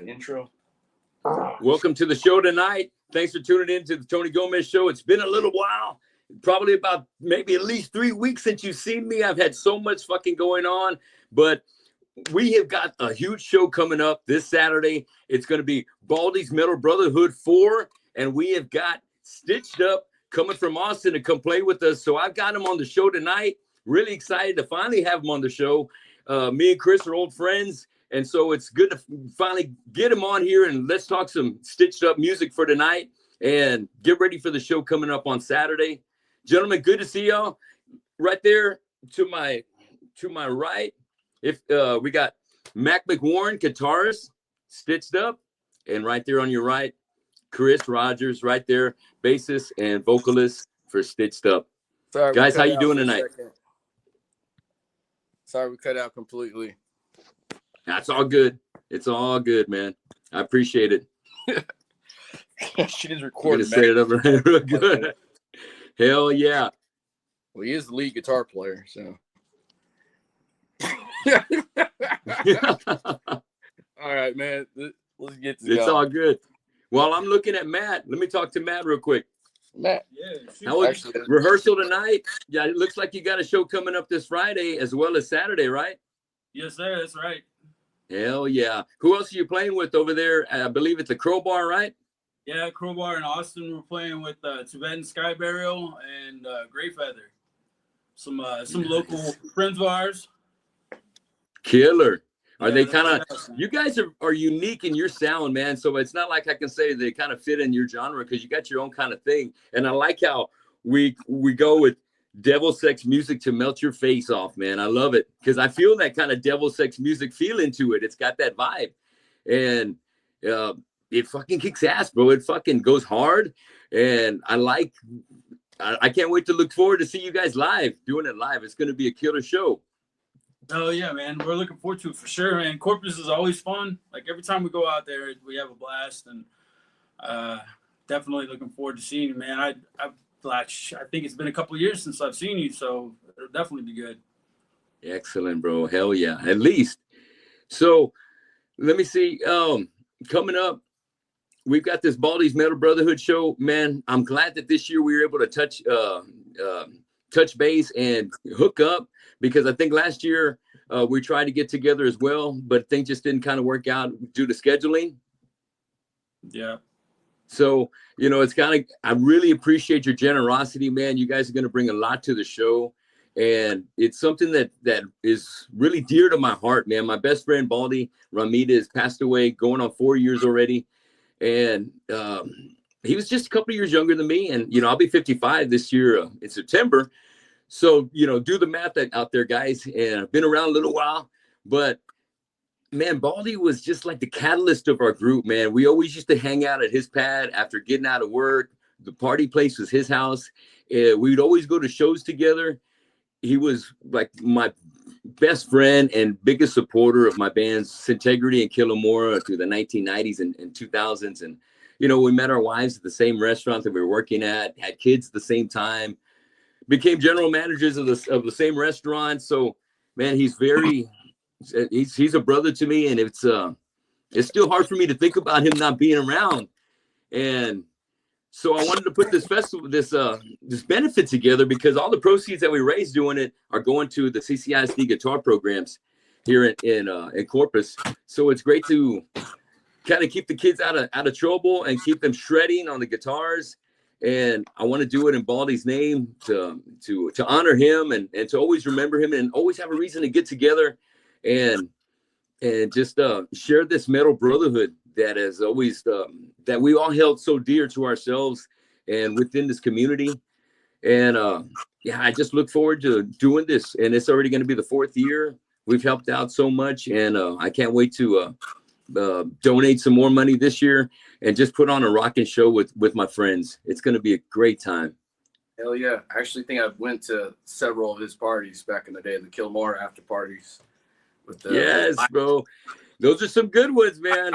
that intro. Welcome to the show tonight. Thanks for tuning in to the Tony Gomez Show. It's been a little while, probably about maybe at least 3 weeks since you've seen me. I've had so much fucking going on, but we have got a huge show coming up this Saturday. It's going to be Baldys Metal Brotherhood 4, and we have got Stitched Up coming from Austin to come play with us. So I've got him on the show tonight. Really excited to finally have him on the show. Me and Chris are old friends, and so it's good to finally get him on here, and let's talk some Stitched Up music for tonight and get ready for the show coming up on Saturday. Gentlemen, good to see y'all. Right there to my right, if we got McWarren, guitarist, Stitched Up, and right there on your right, Chris Rogers, right there, bassist and vocalist for Stitched Up. Sorry, guys, how you doing tonight? Sorry, we cut out completely. That's all good. It's all good, man. I appreciate it. She is recording. Set it up real good. Hell yeah. Well, he is the lead guitar player, so. All right, man. Let's get to It's all good. While I'm looking at Matt, let me talk to Matt real quick. Matt. Yeah. How was rehearsal tonight? Yeah, it looks like you got a show coming up this Friday as well as Saturday, right? Yes, sir. That's right. Hell yeah. Who else are you playing with over there? I believe it's the Crowbar, right? Yeah, Crowbar in Austin. We're playing with Tibetan Sky Burial and Gray Feather. Some local friends of ours. Killer. Are Yeah, they kind of, awesome. you guys are unique in your sound, man. So it's not like I can say they kind of fit in your genre because you got your own kind of thing. And I like how we go with devil sex music to melt your face off, man. I love it because I feel that kind of devil sex music feel into it. It's got that vibe. And it fucking kicks ass, bro. It fucking goes hard. And I can't wait to look forward to see you guys live, doing it live. It's going to be a killer show. Oh yeah, man. We're looking forward to it for sure, man. Corpus is always fun. Like every time we go out there, we have a blast, and definitely looking forward to seeing you, man. I think it's been a couple of years since I've seen you, so it'll definitely be good. Excellent, bro. Hell yeah. At least. So let me see. Coming up, we've got this Baldys Metal Brotherhood show, man. I'm glad that this year we were able to touch base and hook up, because I think last year we tried to get together as well, but things just didn't kind of work out due to scheduling. Yeah. So, it's kind of, I really appreciate your generosity, man. You guys are going to bring a lot to the show, and it's something that is really dear to my heart, man. My best friend, Baldy Ramirez, passed away going on 4 years already. And he was just a couple of years younger than me. And, I'll be 55 this year in September. So, do the math out there, guys. And I've been around a little while, but man, Baldy was just like the catalyst of our group, man. We always used to hang out at his pad after getting out of work. The party place was his house. We'd always go to shows together. He was like my best friend and biggest supporter of my band's integrity and Killamora through the 1990s and 2000s. And, we met our wives at the same restaurant that we were working at, had kids at the same time, became general managers of the same restaurant. So, man, he's a brother to me, and it's still hard for me to think about him not being around. And so I wanted to put this festival, this benefit together, because all the proceeds that we raise doing it are going to the CCISD guitar programs here in Corpus. So it's great to kind of keep the kids out of trouble and keep them shredding on the guitars. And I want to do it in Baldy's name to honor him and to always remember him and always have a reason to get together and just share this metal brotherhood that has always that we all held so dear to ourselves and within this community. And I just look forward to doing this. And it's already going to be the 4th year. We've helped out so much, and I can't wait to donate some more money this year and just put on a rocking show with my friends. It's going to be a great time. Hell yeah. I actually think I went to several of his parties back in the day, the Killamore after parties. Yes, bro. Those are some good ones, man.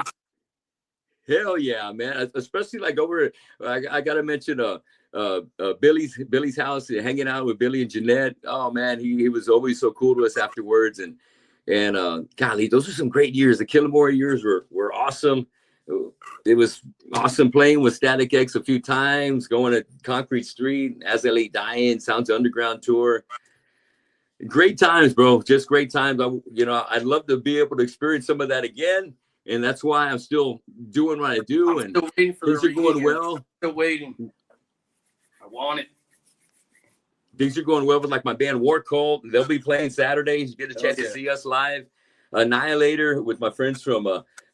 Hell yeah, man. Especially like over, I got to mention Billy's house, hanging out with Billy and Jeanette. Oh, man, he was always so cool to us afterwards. And And golly, those are some great years. The Killamore years were awesome. It was awesome playing with Static X a few times, going to Concrete Street, As I Lay Dying, Sounds Underground tour. Great times, bro. Just great times. I'd love to be able to experience some of that again. And that's why I'm still doing what I do. I'm still waiting for things the are going well. Still waiting. I want it. Things are going well with like my band War Cult. They'll be playing Saturdays. You get a chance to see us live. Annihilator with my friends from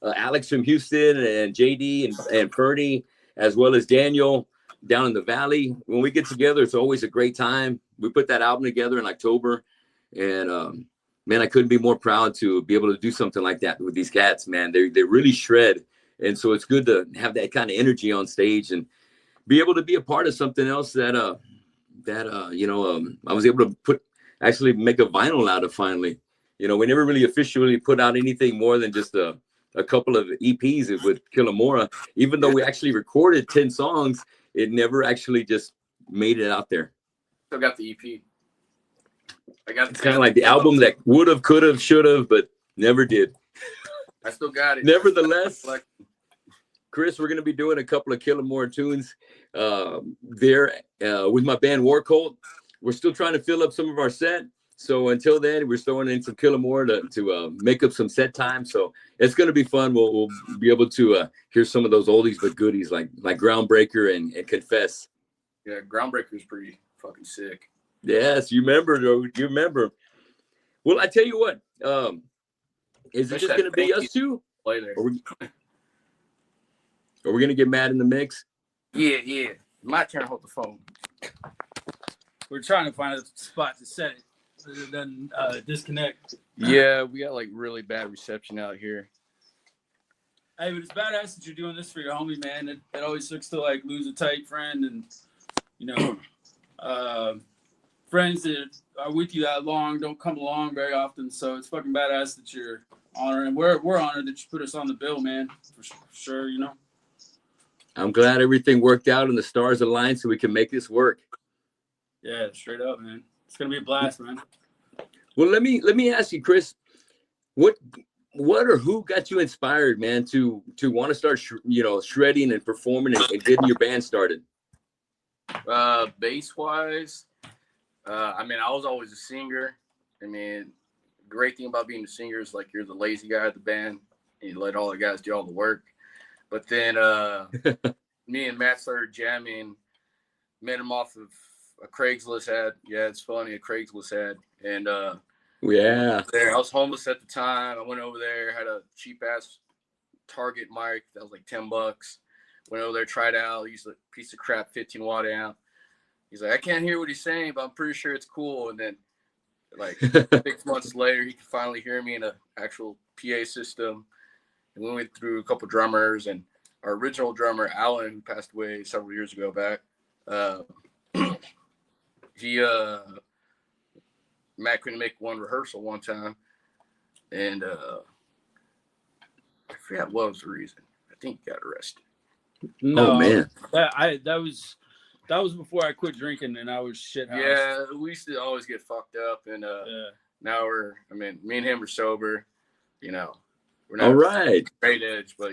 Alex from Houston and JD and Fernie, as well as Daniel down in the Valley. When we get together, it's always a great time. We put that album together in October, and man, I couldn't be more proud to be able to do something like that with these cats. Man, they really shred, and so it's good to have that kind of energy on stage and be able to be a part of something else that I was able to actually make a vinyl out of finally. We never really officially put out anything more than just a couple of EPs with Killamora. Even though we actually recorded 10 songs, it never actually just made it out there. Still got the EP. It's kind of like the album that would have, could have, should have, but never did. I still got it. Nevertheless, Chris, we're going to be doing a couple of Killamore tunes there with my band War Cult. We're still trying to fill up some of our set. So until then, we're throwing in some Killamore to make up some set time. So it's going to be fun. We'll be able to hear some of those oldies but goodies like Groundbreaker and Confess. Yeah, Groundbreaker is pretty fucking sick. Yes, you remember. You remember. Well, I tell you what. Is it just going to be us two? Play there. Are we going to get mad in the mix? Yeah. My turn to hold the phone. We're trying to find a spot to set it so it doesn't disconnect. Yeah, we got like really bad reception out here. Hey, but it's badass that you're doing this for your homie, man. It always sucks to like lose a tight friend and friends that are with you that long don't come along very often. So it's fucking badass that you're honoring. We're honored that you put us on the bill, man. For sure, I'm glad everything worked out and the stars aligned so we can make this work. Yeah, straight up, man. It's gonna be a blast, man. Well, let me ask you, Chris, what or who got you inspired, man, to want to start shredding and performing and getting your band started? Bass wise, I was always a singer. Great thing about being a singer is like you're the lazy guy of the band and you let all the guys do all the work. But then me and Matt started jamming, met him off of a Craigslist ad. Yeah, it's funny, a Craigslist ad. And yeah, I was homeless at the time. I went over there, had a cheap ass Target mic that was like $10. Went over there, tried out, used a piece of crap 15-watt amp. He's like, I can't hear what he's saying, but I'm pretty sure it's cool. And then like 6 months later, he could finally hear me in an actual PA system. And we went through a couple drummers, and our original drummer, Alan, who passed away several years ago back, Matt couldn't make one rehearsal one time, and I forgot what was the reason. I think he got arrested. No, oh man, that was before I quit drinking and I was shit house. Yeah, we used to always get fucked up, and now me and him are sober. We're not all right, straight edge, but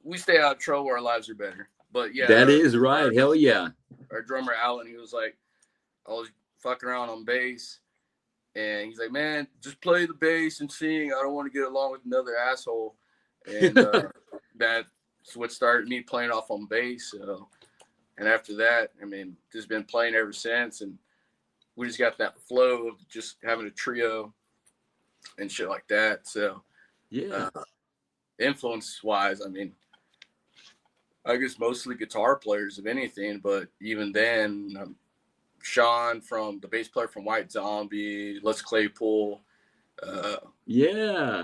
we stay out of trouble. Our lives are better. But yeah, that is right. Hell yeah. Our drummer Alan, he was like, I was fucking around on bass, and he's like, man, just play the bass and sing. I don't want to get along with another asshole. And that's what started me playing off on bass. So, and after that, just been playing ever since, and we just got that flow of just having a trio and shit like that. So yeah, influence wise, I guess mostly guitar players, if anything, but even then, Sean from the bass player from White Zombie, Les Claypool. Yeah.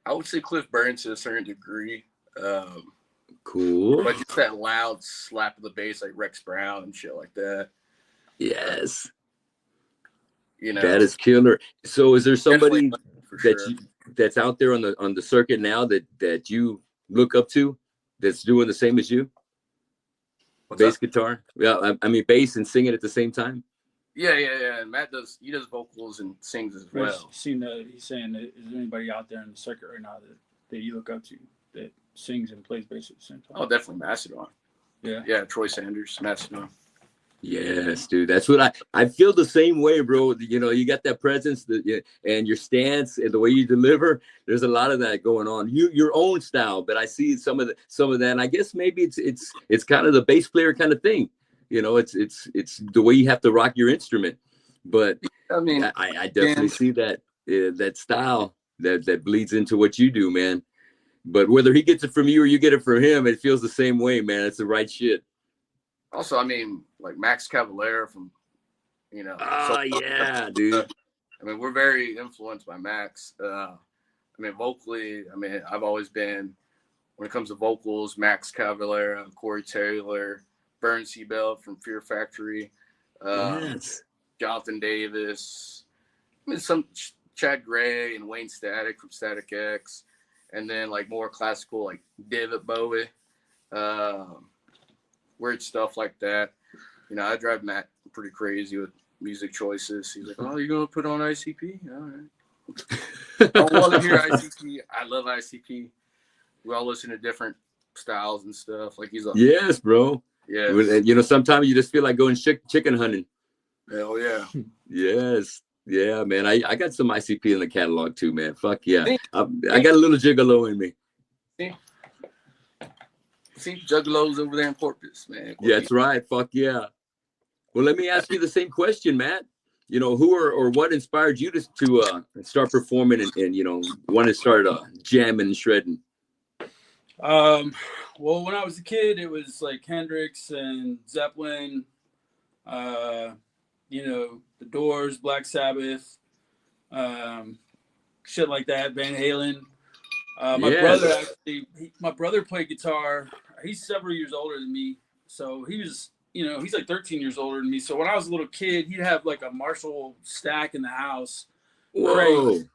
I would say Cliff Burns to a certain degree. Cool. But just that loud slap of the bass like Rex Brown and shit like that. Yes. That is killer. So is there somebody that's out there on the circuit now that you look up to that's doing the same as you? Bass guitar? Yeah, bass and singing at the same time? Yeah. And Matt does vocals and sings as well. He's saying that, is there anybody out there in the circuit right now that you look up to that sings and plays bass at the same time? Oh, definitely Macedon. Yeah, Troy Sanders, Macedon. Yes, dude. That's what I feel the same way, bro. You know, you got that presence and your stance and the way you deliver. There's a lot of that going on. Your own style, but I see some of that. And I guess maybe it's kind of the bass player kind of thing. You know, it's the way you have to rock your instrument. But I mean, I definitely see that that style that bleeds into what you do, man. But whether he gets it from you or you get it from him, it feels the same way, man. It's the right shit. Also, I mean, like Max Cavalera from, you know. Oh, yeah, dude. I mean, we're very influenced by Max. I mean, vocally, I mean, I've always been, when it comes to vocals, Max Cavalera, Corey Taylor, Burn Seabell from Fear Factory, Yes. Jonathan Davis, I mean, some Chad Gray and Wayne Static from Static X, and then like more classical, like David Bowie. Weird stuff like that. You know, I drive Matt pretty crazy with music choices. He's like, "Oh, you're gonna put on ICP? All right." I want to hear ICP. I love ICP. We all listen to different styles and stuff. Like he's like, yes, bro. Yeah. You know, sometimes you just feel like going chicken hunting. Hell yeah. Yes. Yeah, man. I got some ICP in the catalog too, man. Fuck yeah. I got a little gigolo in me. See Juggalos over there in Corpus, man. Yeah, that's right. Fuck yeah. Well, let me ask you the same question, Matt. You know, who or what inspired you to start performing and you know, want to start jamming and shredding? Well, when I was a kid, it was like Hendrix and Zeppelin, you know, The Doors, Black Sabbath, shit like that, Van Halen. My brother played guitar. He's several years older than me. So he was, you know, he's like 13 years older than me. So when I was a little kid, he'd have like a Marshall stack in the house. Whoa. Crazy.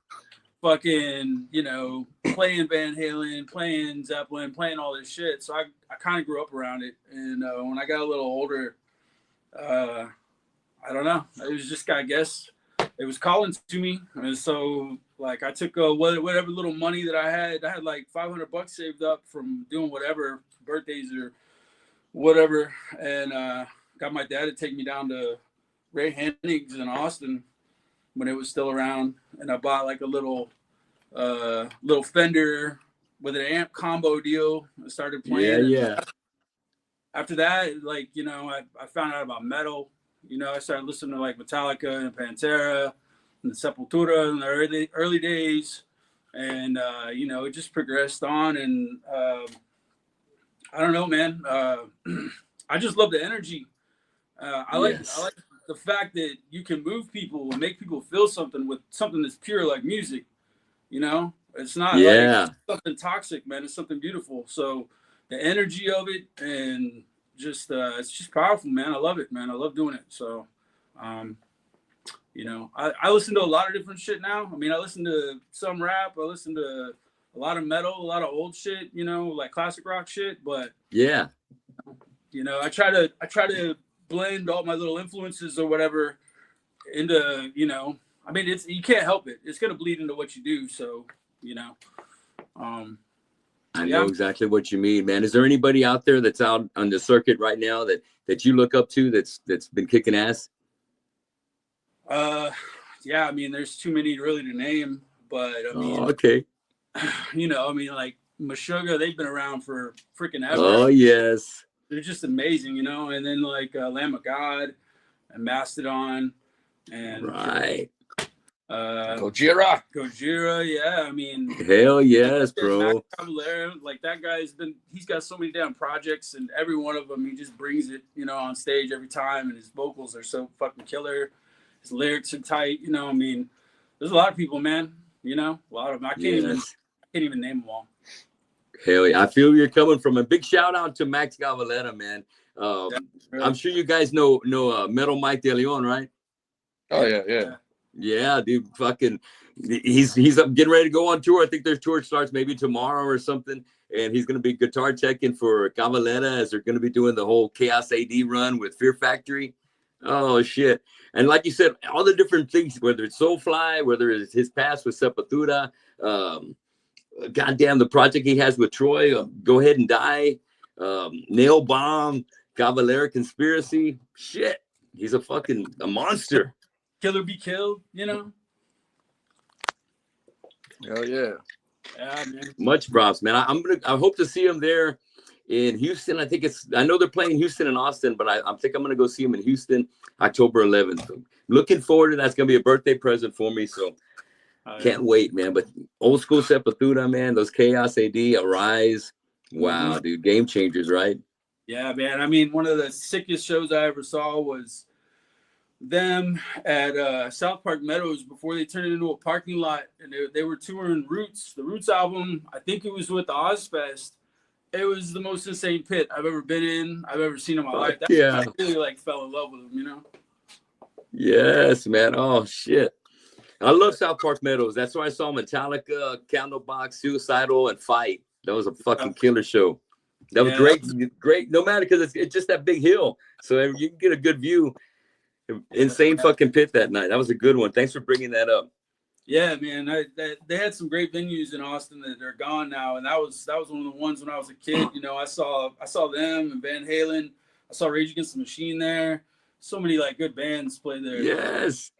Fucking, you know, playing Van Halen, playing Zeppelin, playing all this shit. So I kind of grew up around it. And when I got a little older, I don't know. It was just, I guess, it was calling to me. And so, like, I took whatever little money that I had like $500 saved up from doing whatever, birthdays or whatever. And got my dad to take me down to Ray Hennig's in Austin when it was still around, and I bought like a little Fender with an amp combo deal. I started playing. Yeah. After that, like, you know, I found out about metal. You know, I started listening to like Metallica and Pantera and Sepultura in the early days, and you know, it just progressed on. And I don't know, man. I just love the energy. I like the fact that you can move people and make people feel something with something that's pure like music. You know, it's not like something toxic, man. It's something beautiful. So the energy of it and just it's just powerful, man. I love it, man. I love doing it. So you know, I listen to a lot of different shit now. I mean, I listen to some rap, I listen to a lot of metal, a lot of old shit, you know, like classic rock shit. But yeah, you know, I try to blend all my little influences or whatever into, you know, I mean, you can't help it. It's gonna bleed into what you do. So, you know, I know exactly what you mean, man. Is there anybody out there that's out on the circuit right now that you look up to that's been kicking ass? Yeah, I mean, there's too many really to name, but I mean, okay. You know, I mean, like Meshuggah, they've been around for freaking ever. Oh yes. They're just amazing, you know. And then like Lamb of God and Mastodon and right. Gojira, yeah. I mean, hell yes, bro. Like that he's got so many damn projects, and every one of them he just brings it, you know, on stage every time, and his vocals are so fucking killer. His lyrics are tight, you know. I mean, there's a lot of people, man. You know, a lot of them. I can't even name them all. Hell yeah. I feel where you're coming from. A big shout out to Max Cavalera, man. I'm sure you guys know Metal Mike De Leon, right? Oh yeah. Yeah, dude. Fucking, he's getting ready to go on tour. I think their tour starts maybe tomorrow or something, and he's gonna be guitar teching for Cavalera as they're gonna be doing the whole Chaos AD run with Fear Factory. Oh shit! And like you said, all the different things, whether it's Soulfly, whether it's his past with Sepultura, goddamn the project he has with Troy, Go Ahead and Die, Nail Bomb, Cavalera Conspiracy. Shit, he's a monster. Killer Be Killed, you know. Oh yeah. Yeah, man. Much props, man. I hope to see him there in Houston. I know they're playing Houston and Austin, but I think I'm gonna go see him in Houston October 11th. So looking forward to that. It's gonna be a birthday present for me, so can't wait, man. But old school Sepultura, man, those Chaos AD, Arise, wow, dude, game changers, right? Yeah, man. I mean, one of the sickest shows I ever saw was them at South Park Meadows before they turned it into a parking lot, and they were touring Roots. The Roots album, I think it was with the Ozfest. It was the most insane pit I've ever been in, I've ever seen in my life. That's when I really like fell in love with them, you know? Yes, man. Oh shit. I love South Park Meadows. That's why I saw Metallica, Candlebox, Suicidal, and Fight. That was a fucking killer show. That was great. No matter, because it's just that big hill, so you can get a good view. Insane fucking pit that night. That was a good one. Thanks for bringing that up. Yeah, man. They had some great venues in Austin that are gone now, and that was one of the ones when I was a kid. You know, I saw them and Van Halen. I saw Rage Against the Machine there. So many like good bands play there. Yes.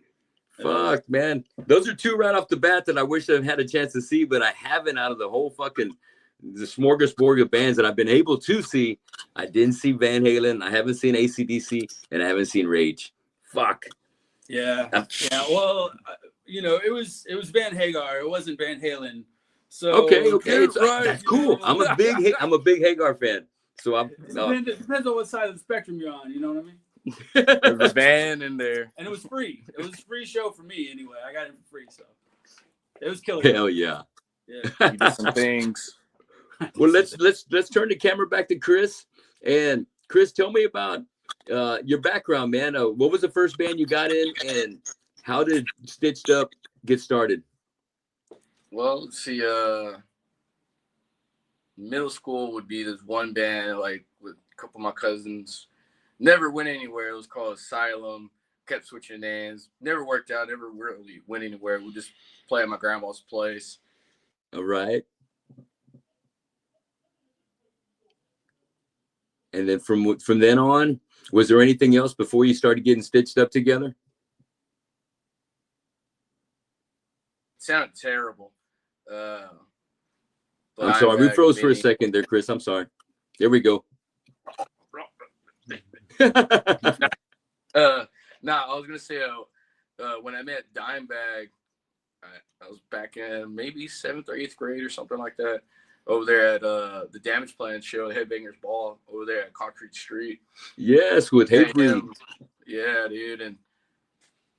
Fuck, man. Those are two right off the bat that I wish I've had a chance to see, but I haven't. Out of the whole fucking the smorgasbord of bands that I've been able to see, I didn't see Van Halen. I haven't seen AC/DC, and I haven't seen Rage. Fuck. Yeah. Yeah. Well, you know, it was Van Hagar. It wasn't Van Halen. So okay. It's right. That's cool. I'm a big Hagar fan. So it depends on what side of the spectrum you're on. You know what I mean? There's a band in there, and it was free. It was a free show for me anyway. I got it for free, so it was killer. Hell yeah. Yeah. You did some things. Well, let's turn the camera back to Chris. And Chris, tell me about your background, man. What was the first band you got in, and how did Stitched Up get started? Well, let's see, middle school would be this one band, like with a couple of my cousins. Never went anywhere. It was called Asylum. Kept switching names. Never worked out. Never really went anywhere. We just play at my grandma's place. All right. And then from then on, was there anything else before you started getting Stitched Up together? It sounded terrible. I'm sorry. We froze for a second there, Chris. I'm sorry. There we go. I was gonna say when I met Dimebag, I was back in maybe 7th or 8th grade or something like that, over there at the Damage Plan show, Headbangers Ball, over there at Concrete Street. Yes, with Hatebreed. Yeah, dude, and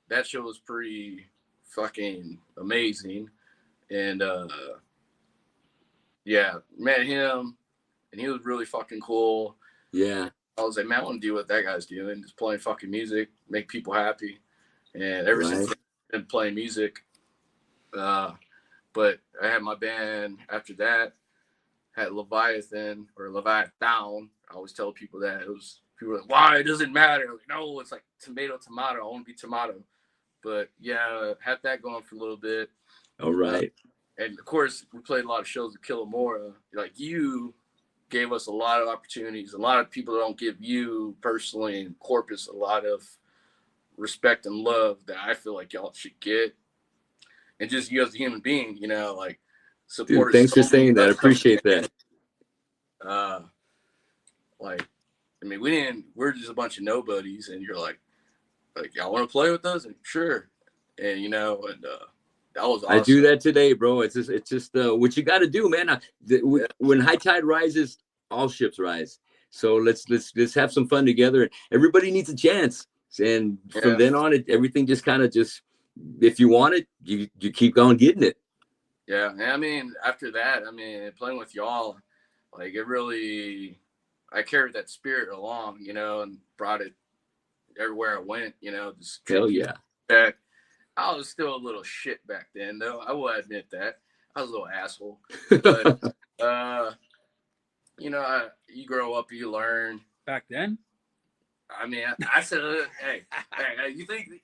that show was pretty fucking amazing. And yeah, met him, and he was really fucking cool. Yeah. I was like, man, I want to do what that guy's doing, just playing fucking music, make people happy. And ever since then, I've been playing music. But I had my band after that, had Leviathan or Leviathan. I always tell people that. People were like, why? It doesn't matter. Like, no, it's like tomato. I want to be tomato. But yeah, had that going for a little bit. All right. And of course, we played a lot of shows with Killamora. Like, you gave us a lot of opportunities. A lot of people don't give you personally and Corpus a lot of respect and love that I feel like y'all should get. And just you as a human being, you know, like support. Dude, thanks for saying that. I appreciate that. Like, I mean, we're just a bunch of nobodies, and you're like y'all want to play with us? And sure. And you know, and that was awesome. I do that today, bro. It's just what you got to do, man. When high tide rises, all ships rise. So let's have some fun together. Everybody needs a chance, and from then on, everything just kind of if you want it, you keep on getting it. Yeah, and I mean, after that, playing with y'all, like I carried that spirit along, you know, and brought it everywhere I went, you know. Just hell yeah. Back. I was still a little shit back then, though. I will admit that. I was a little asshole. But, you know, you grow up, you learn. Back then? I mean, I said, hey, you think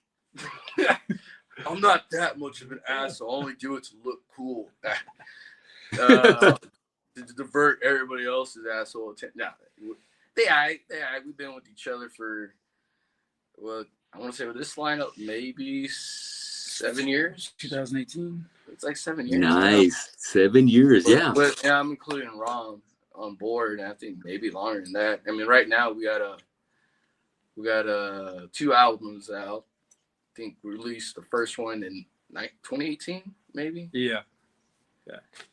I'm not that much of an asshole? I only do it to look cool. To divert everybody else's asshole attention. Nah, we've been with each other for, well, I want to say with this lineup, maybe 7 years. 2018. It's like 7 years. Nice. Now. 7 years, yeah. But yeah, I'm including Rom on board, and I think maybe longer than that. I mean, right now we got 2 albums out. I think we released the first one in 2018, maybe. Yeah.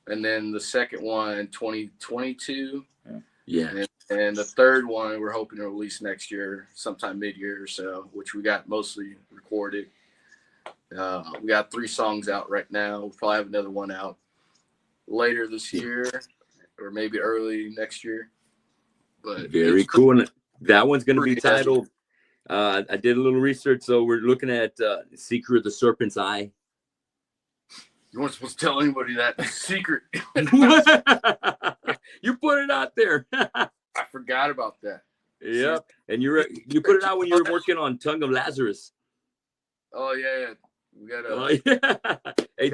And then the second one 2022. Yeah. And the third one we're hoping to release next year, sometime mid-year or so, which we got mostly recorded. We got 3 songs out right now. We'll probably have another one out later this year, or maybe early next year. But very cool. And that one's going to be titled. I did a little research, so we're looking at Secret of the Serpent's Eye. You weren't supposed to tell anybody that secret. You put it out there. I forgot about that. Yep. And you put it out when you were working on Tongue of Lazarus. Oh yeah. We got Hey,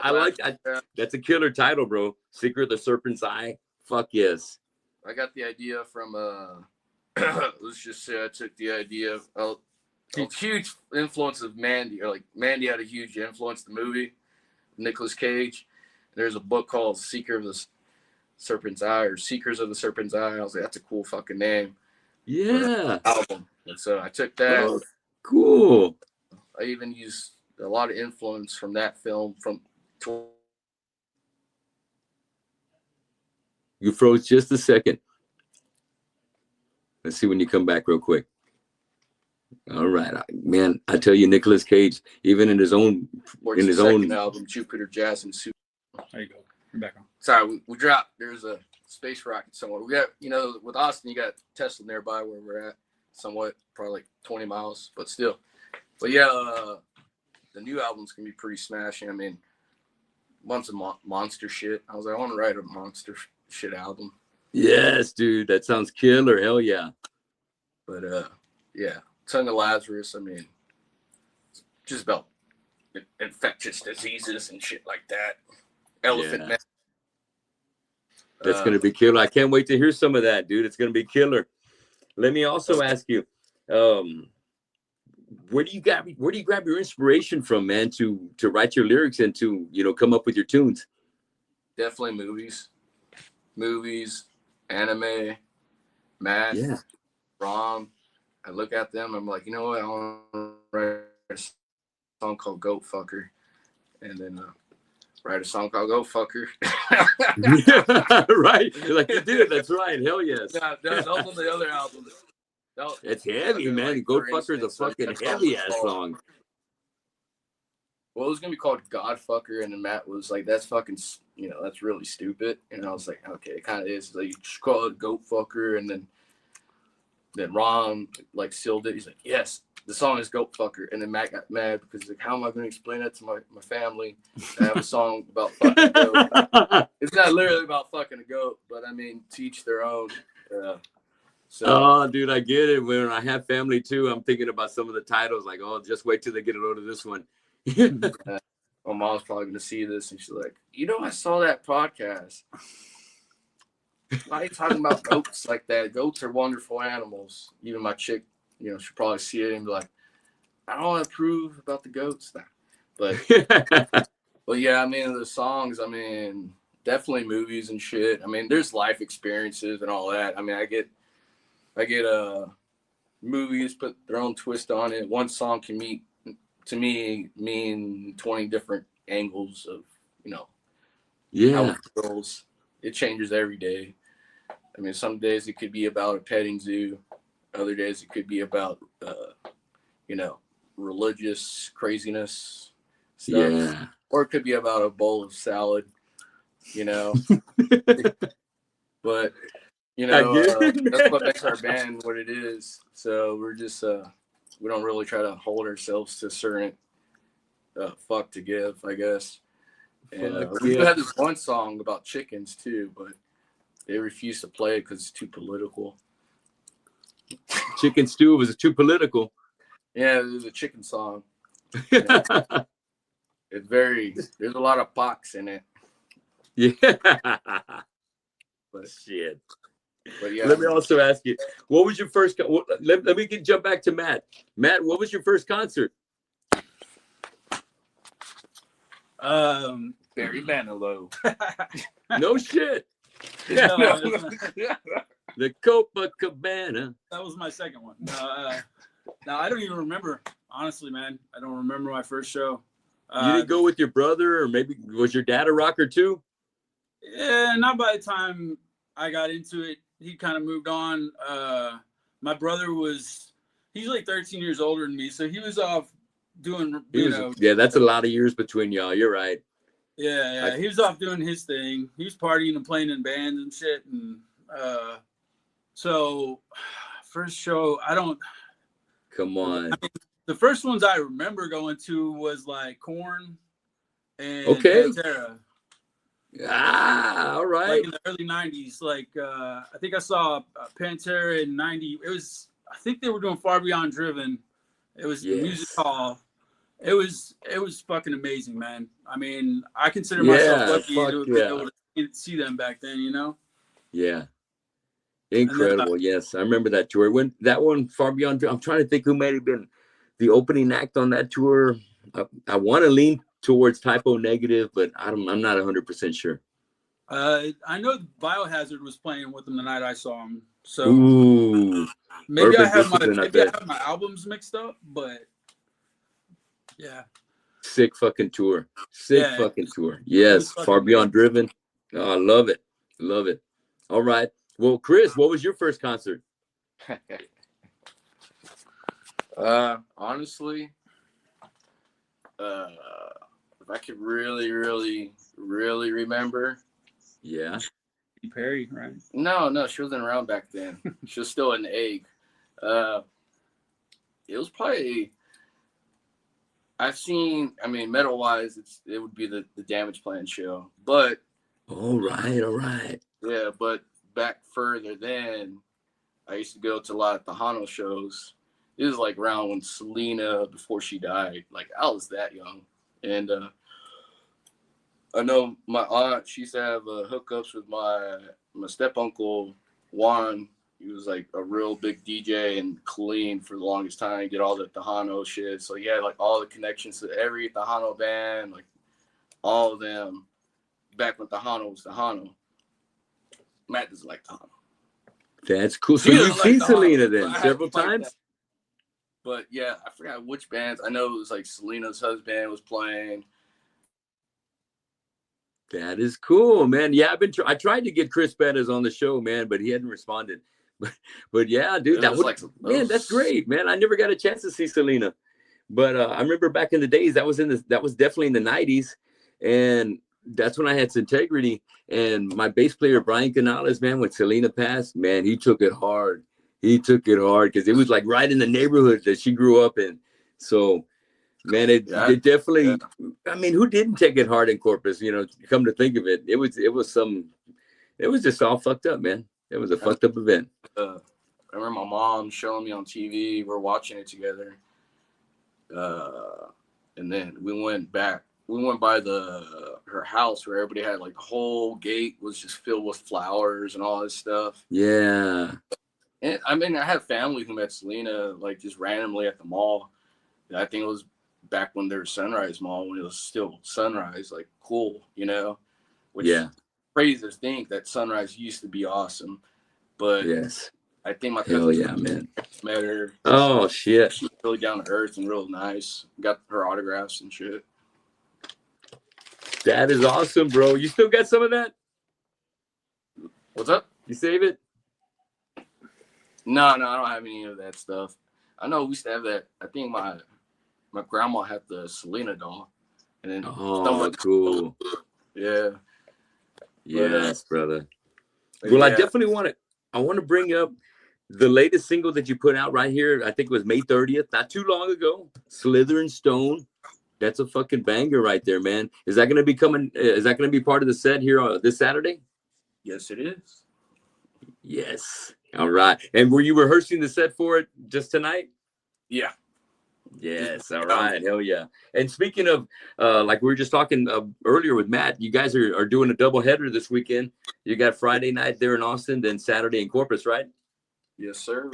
I like that. That's a killer title, bro. Secret of the Serpent's Eye. Fuck yes. I got the idea from let's just say I took the idea of a huge influence of Mandy, or like Mandy had a huge influence the movie, Nicolas Cage. There's a book called Secret of the Serpent's Eye, or Seekers of the Serpent's Eye. I was like, that's a cool fucking name. Yeah. Album. And so I took that. Oh, cool. I even used a lot of influence from that film. You froze just a second. Let's see when you come back real quick. All right, man. I tell you, Nicolas Cage, even in his own album, Jupiter Jazz and Super. There you go. You're back on. Sorry, we dropped. There's a space rocket somewhere. We got, with Austin, you got Tesla nearby where we're at, somewhat, probably like 20 miles, but still. But yeah, the new album's gonna be pretty smashing. I mean, bunch of monster shit. I was like, I want to write a monster shit album. Yes, dude, that sounds killer. Hell yeah. But yeah, Tongue of Lazarus. I mean, just about infectious diseases and shit like that. Elephant Man. That's gonna be killer. I can't wait to hear some of that, dude. It's gonna be killer. Let me also ask you, where do you grab your inspiration from, man, to write your lyrics and to come up with your tunes? Definitely movies, anime, math, Rom. I look at them, I'm like, you know what? I want to write a song called Goat Fucker, and then write a song called Goat Fucker. Right, you're like, you did. That's right. Hell yes. Yeah, that was on the other album. It's heavy, man. Like, Goat Fucker is a fucking heavy ass song. Well, it was gonna be called God Fucker, and then Matt was like, "That's fucking, that's really stupid." And I was like, "Okay, it kind of is." Like, you just call it Goat Fucker, and then Ron like sealed it. He's like, "Yes, the song is Goat Fucker." And then Matt got mad because he's like, "How am I gonna explain that to my family? I have a song about fucking a goat." It's not literally about fucking a goat, but I mean, teach their own. Oh, dude, I get it. When I have family too, I'm thinking about some of the titles. Like, oh, just wait till they get a load of this one. My mom's probably gonna see this, and she's like, I saw that podcast. Why are you talking about goats like that? Goats are wonderful animals. Even my chick, she'll probably see it and be like, I don't approve about the goats. But yeah, I mean, the songs, I mean, definitely movies and shit. I mean, there's life experiences and all that. I mean, I get movies put their own twist on it. One song can mean 20 different angles of, how it feels. It changes every day. I mean, some days it could be about a petting zoo. Other days it could be about, religious craziness stuff. Yeah. Or it could be about a bowl of salad, But, that's what makes our band what it is. So we're just, we don't really try to hold ourselves to certain fuck to give, I guess. And we had this one song about chickens too, but they refused to play it because it's too political. Chicken stew was too political. Yeah, there's a chicken song. It's there's a lot of box in it. Yeah. But Shit. But yeah. Let me also ask you, what was your first? Let me jump back to Matt. Matt, what was your first concert? Barry Manilow. No shit. No, The Copacabana. that was my second one. No, I don't even remember. Honestly, man, I don't remember my first show. You didn't go with your brother, or maybe was your dad a rocker too? Yeah, not by the time I got into it. He kind of moved on. My brother he's like 13 years older than me, so he was off doing, Yeah, that's a lot of years between y'all. You're right. Yeah, he was off doing his thing. He was partying and playing in bands and shit. And so, first show, Come on. I mean, the first ones I remember going to was like Korn and Okay. Pantera. Ah, all right. Like in the early 90s. Like, I think I saw Pantera in 90. I think they were doing Far Beyond Driven. It was the music hall. It was fucking amazing, man. I mean, I consider myself lucky to be able to see them back then, you know? Yeah. Incredible. Yes. I remember that tour. When that one, Far Beyond, I'm trying to think who might have been the opening act on that tour. I want to lean towards Typo Negative, but I'm not 100% sure. I know Biohazard was playing with them the night I saw them. So ooh, maybe I have my albums mixed up, but yeah. Sick fucking tour. Fucking tour. Yes. Far Beyond Driven. Oh, I love it. Love it. All right. Well, Chris, what was your first concert? Honestly, if I could really, really, really remember. Yeah. Perry, right? No, she wasn't around back then. She was still an egg. It was probably, metal wise, it would be the Damage Plan show. But all right. Yeah, but back further then, I used to go to a lot of Tejano shows. It was like around when Selena, before she died. Like, I was that young. And I know my aunt, she used to have hookups with my step uncle Juan. He was like a real big DJ in Killeen for the longest time. He did all the Tejano shit. So he had like all the connections to every Tejano band, like all of them back when Tejano was Tejano. Matt doesn't like Tejano. That's cool. So you've seen Selena then several times? But yeah, I forgot which bands. I know it was like Selena's husband was playing. That is cool, man. Yeah, I tried to get Chris Bettis on the show, man, but he hadn't responded. But yeah, dude, that's great, man. I never got a chance to see Selena, but I remember back in the days that was definitely in the 90s, and that's when I had Integrity. And my bass player Brian Canales, man, when Selena passed, man, he took it hard. Because it was like right in the neighborhood that she grew up in. So, man, it definitely. Yeah. I mean, who didn't take it hard in Corpus? You know, come to think of it, it was just all fucked up, man. It was a fucked up event. I remember my mom showing me on TV. We're watching it together, and then we went back. We went by her house where everybody had like the whole gate was just filled with flowers and all this stuff. Yeah. And I mean, I have family who met Selena like just randomly at the mall. I think it was back when there was Sunrise Mall, when it was still Sunrise, like cool, you know? Which crazy to think that Sunrise used to be awesome. But yes, I think my cousin met her. Oh, shit. She's really down to earth and real nice. Got her autographs and shit. That is awesome, bro. You still got some of that? What's up? You save it? No, I don't have any of that stuff. I know we used to have that. I think my grandma had the Selena doll. And then cool. Yeah. Yes, brother. Well, I definitely want to bring up the latest single that you put out right here. I think it was May 30th, not too long ago. Slither and Stone. That's a fucking banger right there, man. Is that going to be part of the set here this Saturday? Yes, it is. Yes. All right. And were you rehearsing the set for it just tonight? Yeah. Yes. All right. Hell yeah. And speaking of, like we were just talking earlier with Matt, you guys are doing a double header this weekend. You got Friday night there in Austin, then Saturday in Corpus, right? Yes, sir.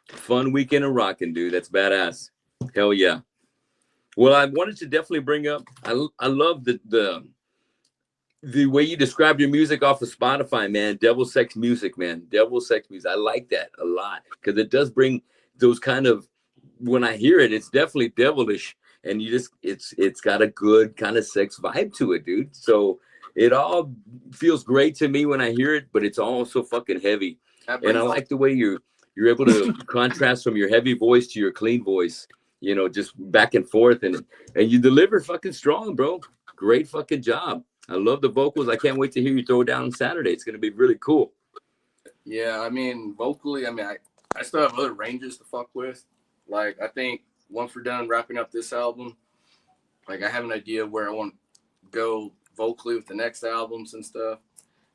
Fun weekend of rocking, dude. That's badass. Hell yeah. Well, I wanted to definitely bring up, I love the way you described your music off of Spotify, man. Devil sex music, man. Devil sex music. I like that a lot because it does bring those kind of, when I hear it, it's definitely devilish, and you just, it's got a good kind of sex vibe to it, dude. So it all feels great to me when I hear it, but it's also fucking heavy. And I like the way you're able to contrast from your heavy voice to your clean voice, you know, just back and forth, and you deliver fucking strong, bro. Great fucking job. I love the vocals. I can't wait to hear you throw it down on Saturday. It's going to be really cool. Yeah, I mean, vocally, I mean, I still have other ranges to fuck with. Like, I think once we're done wrapping up this album, like, I have an idea of where I want to go vocally with the next albums and stuff.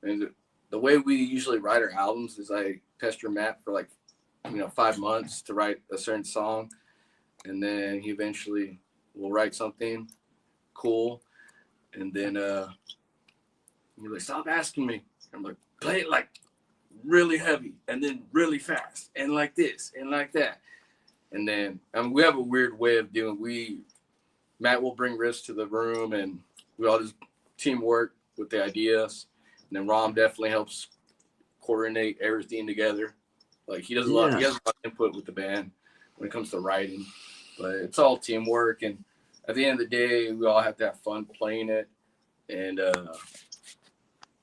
And the way we usually write our albums is I pester Matt for, like, 5 months to write a certain song. And then he eventually will write something cool. And then he's like, stop asking me. I'm like, play it like really heavy and then really fast and like this and like that. And then we have a weird way of doing. Matt will bring riffs to the room, and we all just teamwork with the ideas. And then Rom definitely helps coordinate everything together. Like he has a lot of input with the band when it comes to writing, but it's all teamwork. And at the end of the day, we all have to have fun playing it. And,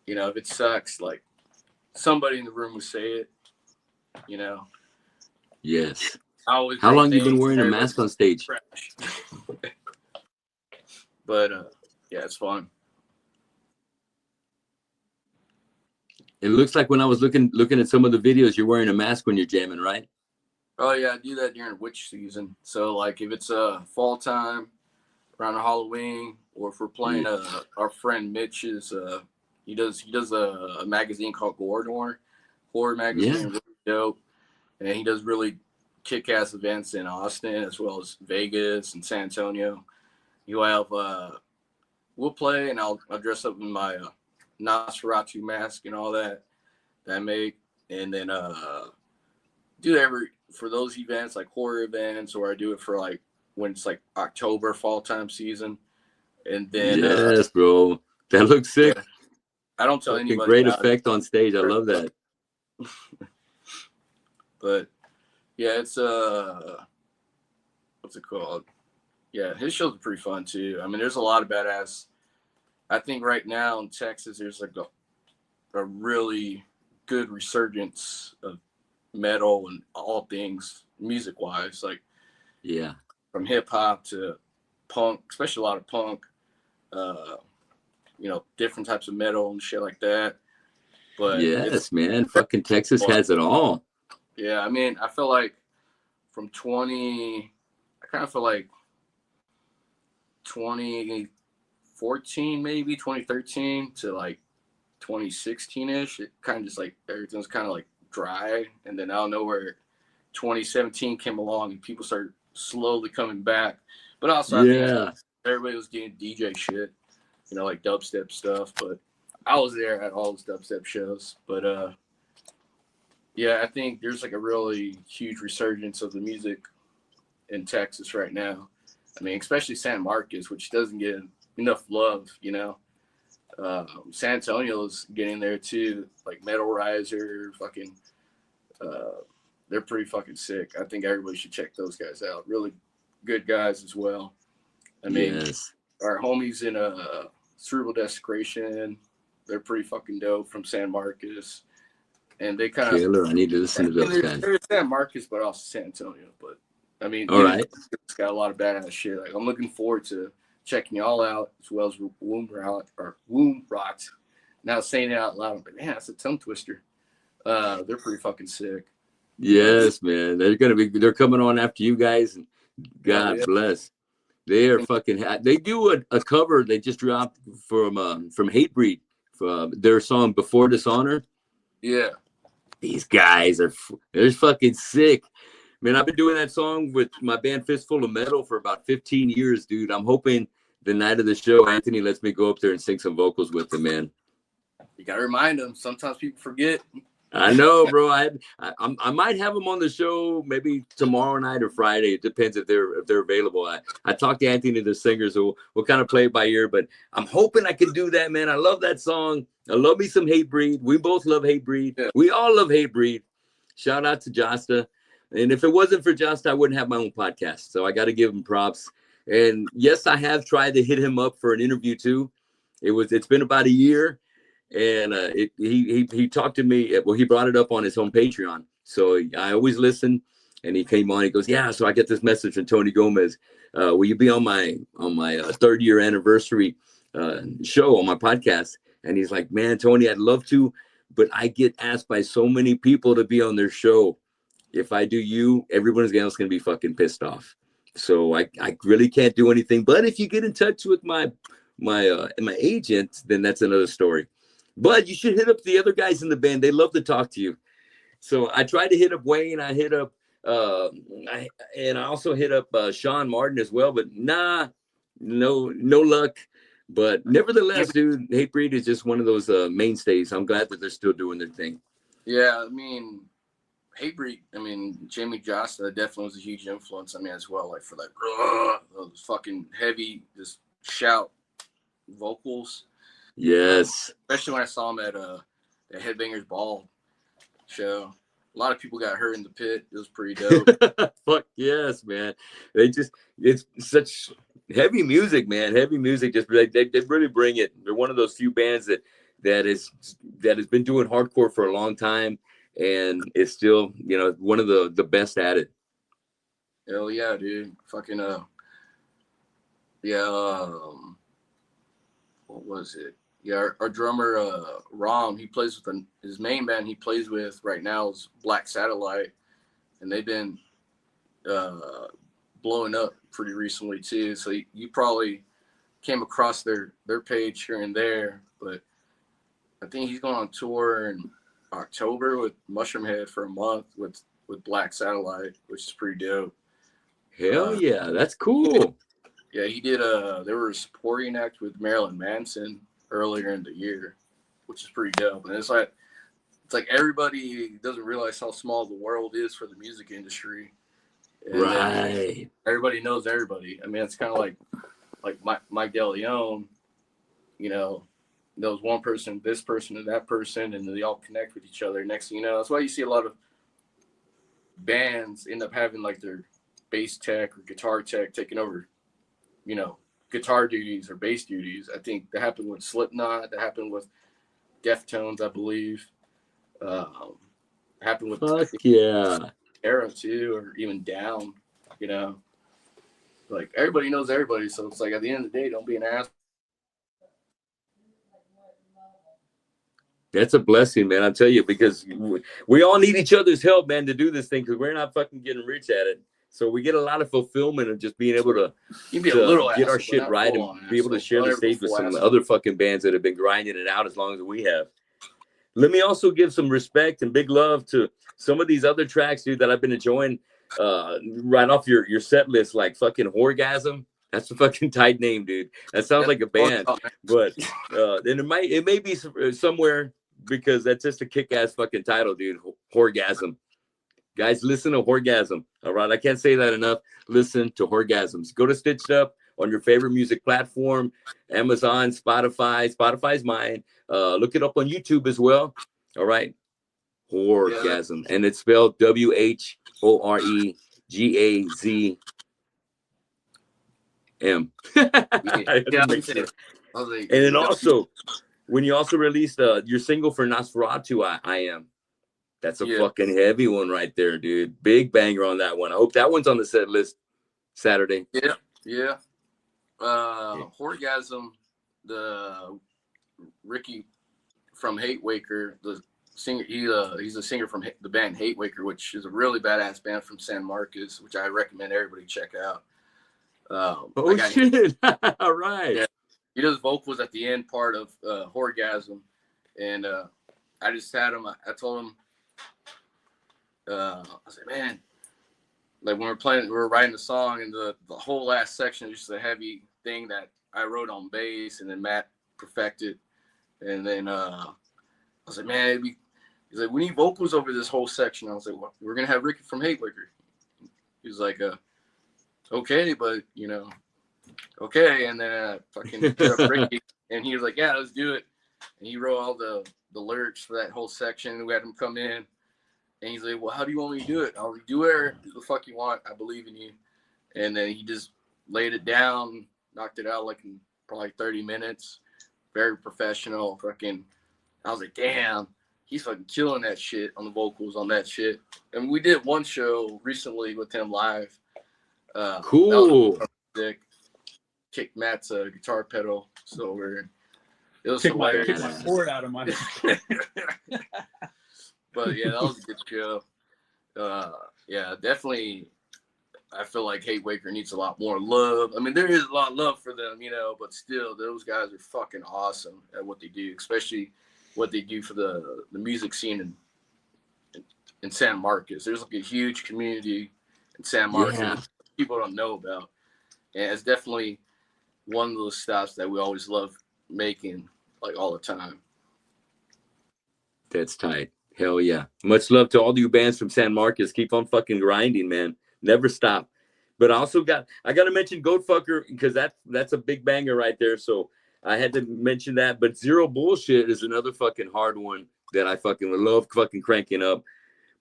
if it sucks, like somebody in the room will say it, Yes. How long you been wearing a mask on stage? But, yeah, it's fun. It looks like when I was looking at some of the videos, you're wearing a mask when you're jamming, right? Oh, yeah, I do that during witch season. So, like, if it's fall time, around Halloween, or if we're playing our friend Mitch's, he does a magazine called Gore horror magazine, really dope, and he does really kick-ass events in Austin as well as Vegas and San Antonio. He'll have we'll play, and I'll dress up in my Nosferatu mask and all that I make, and then for those events like horror events, or I do it for like when it's like October, fall time season. And then yes, bro, that looks sick. Yeah, I don't tell anybody. Great effect on stage. I love that. But yeah, it's what's it called? Yeah, his shows are pretty fun too. I mean, there's a lot of badass. I think right now in Texas, there's like a really good resurgence of metal and all things music wise, like from hip hop to punk, especially a lot of punk, different types of metal and shit like that. But yes, man, fucking Texas has it all. Yeah, I mean, I feel like from 2014, maybe 2013 to like 2016-ish, it kind of just like everything's kind of like dry. And then out of nowhere, 2017 came along and people started slowly coming back. But also, I think everybody was doing DJ shit, like dubstep stuff. But I was there at all those dubstep shows. But I think there's like a really huge resurgence of the music in Texas right now. I mean, especially San Marcos, which doesn't get enough love, San Antonio's getting there too, like Metal Riser, fucking, they're pretty fucking sick. I think everybody should check those guys out. Really good guys as well. I mean, our homies in Cerebral Desecration, they're pretty fucking dope from San Marcos. And they kind of, I need to listen to those guys. They're San Marcos, but also San Antonio. But I mean, it's got a lot of badass shit. Like, I'm looking forward to checking y'all out, as well as Womb Rot. Now saying it out loud, I'm like, man, that's a tongue twister. They're pretty fucking sick. Yes, man. They're coming on after you guys, and God bless. They are fucking. They do a cover they just dropped from Hatebreed, from their song "Before Dishonor." Yeah. These guys they're fucking sick. Man, I've been doing that song with my band Fistful of Metal for about 15 years, dude. I'm hoping the night of the show, Anthony lets me go up there and sing some vocals with him, man. You gotta remind them. Sometimes people forget. I know, bro. I might have them on the show maybe tomorrow night or Friday. It depends if they're available. I talked to Anthony, the singer, so we'll kind of play it by ear. But I'm hoping I can do that, man. I love that song. I love me some Hatebreed. We both love Hatebreed. Yeah. We all love Hatebreed. Shout out to Josta. And if it wasn't for Josta, I wouldn't have my own podcast. So I got to give him props. And yes, I have tried to hit him up for an interview too. It's been about a year. And he talked to me. Well, he brought it up on his own Patreon. So I always listen. And he came on. He goes, "Yeah." So I get this message from Tony Gomez. Will you be on my 3rd year anniversary show on my podcast? And he's like, "Man, Tony, I'd love to, but I get asked by so many people to be on their show. If I do you, everyone else gonna be fucking pissed off. So I really can't do anything. But if you get in touch with my agent, then that's another story." But you should hit up the other guys in the band. They love to talk to you. So I tried to hit up Wayne. I hit up, I also hit up Sean Martin as well. But no luck. But nevertheless, dude, Hatebreed is just one of those mainstays. I'm glad that they're still doing their thing. Yeah, I mean, Hatebreed. I mean, Jamie Josta definitely was a huge influence on me as well. Like for those fucking heavy, just shout vocals. Yes. Especially when I saw him at the Headbangers Ball show. A lot of people got hurt in the pit. It was pretty dope. Fuck yes, man. It's such heavy music, man. Heavy music. Just they really bring it. They're one of those few bands that has been doing hardcore for a long time, and it's still, one of the best at it. Hell yeah, dude. Fucking what was it? Yeah, our drummer Rom, he plays with his main band he plays with right now is Black Satellite, and they've been blowing up pretty recently too. So you probably came across their page here and there, but I think he's going on tour in October with Mushroomhead for a month with Black Satellite, which is pretty dope. Hell yeah, that's cool. Yeah, he did they were a supporting act with Marilyn Manson earlier in the year, which is pretty dope. And it's like everybody doesn't realize how small the world is for the music industry. And right. Everybody knows everybody. I mean, it's kind of like Mike DeLeon, knows one person, this person, and that person, and they all connect with each other. Next thing you know, that's why you see a lot of bands end up having like their bass tech or guitar tech taking over, guitar duties or bass duties. I think that happened with Slipknot. That happened with Deftones, I believe. Happened with Era too, or even Down. Like everybody knows everybody. So it's like at the end of the day, don't be an ass. That's a blessing, man. I'll tell you, because we all need each other's help, man, to do this thing, because we're not fucking getting rich at it. So we get a lot of fulfillment of just being able to get our shit right and be able to share the stage with some other fucking bands that have been grinding it out as long as we have. Let me also give some respect and big love to some of these other tracks, dude, that I've been enjoying right off your set list, like fucking Horgasm. That's a fucking tight name, dude. That sounds like a band, but then it may be somewhere, because that's just a kick-ass fucking title, dude. Horgasm. Guys, listen to Horgasm. All right, I can't say that enough. Listen to Horgasms. Go to Stitched Up on your favorite music platform, Amazon, Spotify. Spotify's mine. Look it up on YouTube as well. All right, Horgasm, and it's spelled WHOREGAZM. And then also, when you also released your single for Nosferatu, I Am. That's a fucking heavy one right there, dude. Big banger on that one. I hope that one's on the set list Saturday. Yeah. Horgasm, the Ricky from Hate Waker, the singer, he's a singer from the band Hate Waker, which is a really badass band from San Marcos, which I recommend everybody check out. Shit. All right. Yeah. He does vocals at the end part of Horgasm, and I just had him. I told him, I was like, man, like when we were writing the song, and the whole last section is just a heavy thing that I wrote on bass, and then Matt perfected. And then I was like, man, he's like, we need vocals over this whole section. I was like, well, we're gonna have Ricky from Hatewaker. He was like, okay, but okay. And then I fucking hit up Ricky, and he was like, yeah, let's do it. And he wrote all the lyrics for that whole section. We had him come in, and he's like, well, how do you want me to do it? I was like, do whatever the fuck you want. I believe in you. And then he just laid it down, knocked it out like in probably 30 minutes. Very professional. Fucking, I was like, damn, he's fucking killing that shit on the vocals on that shit. And we did one show recently with him live. Cool. Sick. Kicked Matt's guitar pedal. So it was Kick my hilarious. cord out of my. But yeah, that was a good show. Yeah, definitely. I feel like Hatewaker needs a lot more love. I mean, there is a lot of love for them, but still, those guys are fucking awesome at what they do, especially what they do for the music scene in San Marcos. There's like a huge community in San Marcos people don't know about. And it's definitely one of those stops that we always love making, like all the time. That's tight. Hell yeah. Much love to all you bands from San Marcos. Keep on fucking grinding, man. Never stop. But I got to mention Goatfucker because that's a big banger right there. So I had to mention that. But Zero Bullshit is another fucking hard one that I fucking love fucking cranking up.